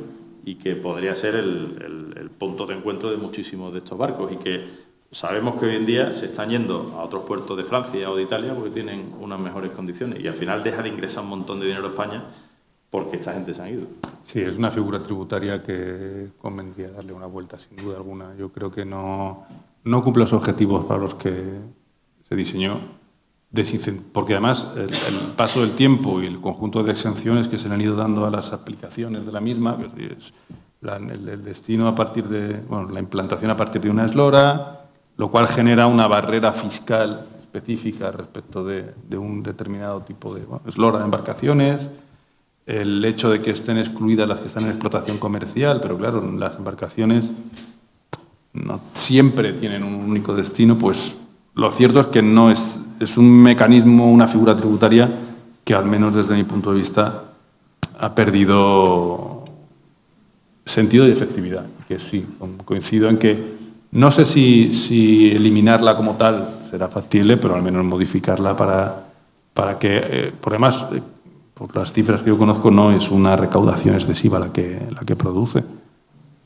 y que podría ser el punto de encuentro de muchísimos de estos barcos, y que sabemos que hoy en día se están yendo a otros puertos de Francia o de Italia porque tienen unas mejores condiciones, y al final deja de ingresar un montón de dinero a España porque esta gente se ha ido. Sí, es una figura tributaria que convendría darle una vuelta, sin duda alguna. Yo creo que no cumple los objetivos para los que se diseñó, porque además el paso del tiempo y el conjunto de exenciones que se le han ido dando a las aplicaciones de la misma, es el destino a partir de, la implantación a partir de una eslora, lo cual genera una barrera fiscal específica respecto de un determinado tipo de eslora de embarcaciones, el hecho de que estén excluidas las que están en explotación comercial, pero claro, las embarcaciones no siempre tienen un único destino, pues lo cierto es que no es un mecanismo, una figura tributaria que, al menos desde mi punto de vista, ha perdido sentido y efectividad. Que sí, coincido en que no sé si eliminarla como tal será factible, pero al menos modificarla para que, por además, por las cifras que yo conozco, no es una recaudación excesiva la que produce.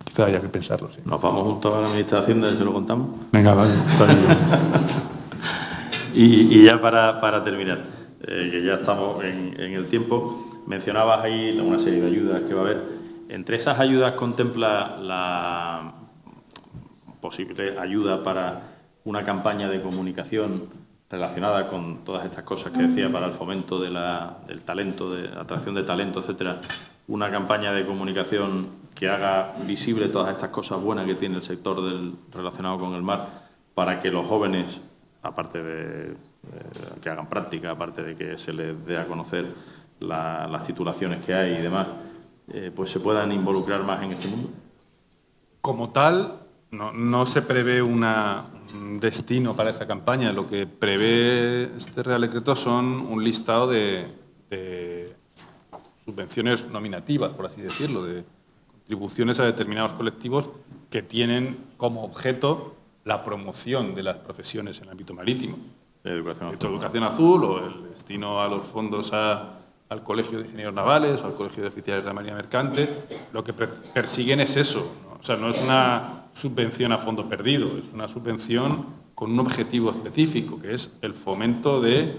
Quizá haya que pensarlo, sí. Nos vamos juntos a la Ministra de Hacienda y se lo contamos. Venga, vale, está bien. Y ya para terminar, que ya estamos en el tiempo, mencionabas ahí una serie de ayudas que va a haber. Entre esas ayudas contempla la posible ayuda para una campaña de comunicación relacionada con todas estas cosas que decía, para el fomento del talento, de atracción de talento, etcétera. Una campaña de comunicación que haga visible todas estas cosas buenas que tiene el sector relacionado con el mar, para que los jóvenes, aparte de que hagan práctica, aparte de que se les dé a conocer las titulaciones que hay y demás, pues se puedan involucrar más en este mundo. Como tal, no se prevé un destino para esa campaña. Lo que prevé este Real Decreto son un listado de subvenciones nominativas, por así decirlo, de contribuciones a determinados colectivos que tienen como objeto la promoción de las profesiones en el ámbito marítimo. Educación azul o el destino a los fondos al Colegio de Ingenieros Navales o al Colegio de Oficiales de la Marina Mercante. Lo que persiguen es eso, ¿no? O sea, no es una subvención a fondo perdido, es una subvención con un objetivo específico, que es el fomento de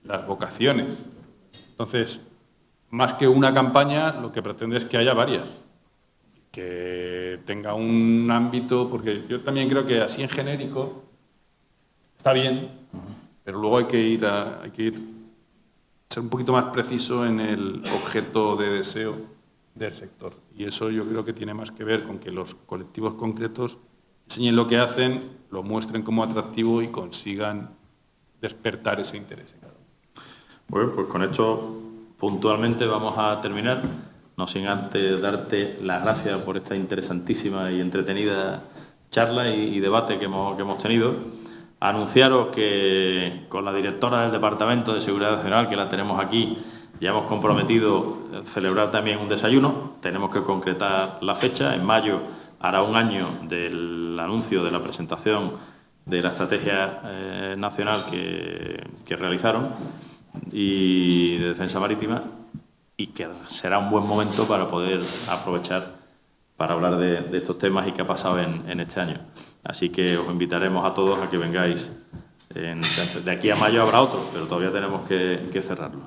las vocaciones. Entonces, más que una campaña, lo que pretende es que haya varias, que tenga un ámbito, porque yo también creo que así en genérico está bien, pero luego hay que ir ser un poquito más preciso en el objeto de deseo del sector. Y eso yo creo que tiene más que ver con que los colectivos concretos enseñen lo que hacen, lo muestren como atractivo y consigan despertar ese interés en cada uno. Bueno, pues con esto puntualmente vamos a terminar, no sin antes darte las gracias por esta interesantísima y entretenida charla y debate que hemos tenido. Anunciaros que con la directora del Departamento de Seguridad Nacional, que la tenemos aquí, ya hemos comprometido celebrar también un desayuno. Tenemos que concretar la fecha. En mayo hará un año del anuncio de la presentación de la estrategia nacional que realizaron y de defensa marítima, y que será un buen momento para poder aprovechar para hablar de estos temas y qué ha pasado en este año. Así que os invitaremos a todos a que vengáis. De aquí a mayo habrá otro, pero todavía tenemos que cerrarlo.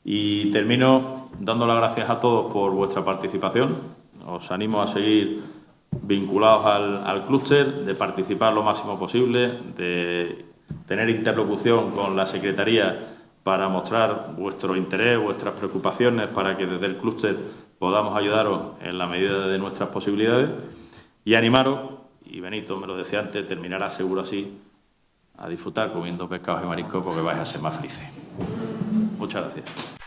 Y termino dando las gracias a todos por vuestra participación. Os animo a seguir vinculados al clúster, de participar lo máximo posible, de tener interlocución con la Secretaría para mostrar vuestro interés, vuestras preocupaciones, para que desde el clúster podamos ayudaros en la medida de nuestras posibilidades, y animaros, y Benito me lo decía antes, terminará seguro así, a disfrutar comiendo pescados y mariscos, porque vais a ser más felices. Muchas gracias.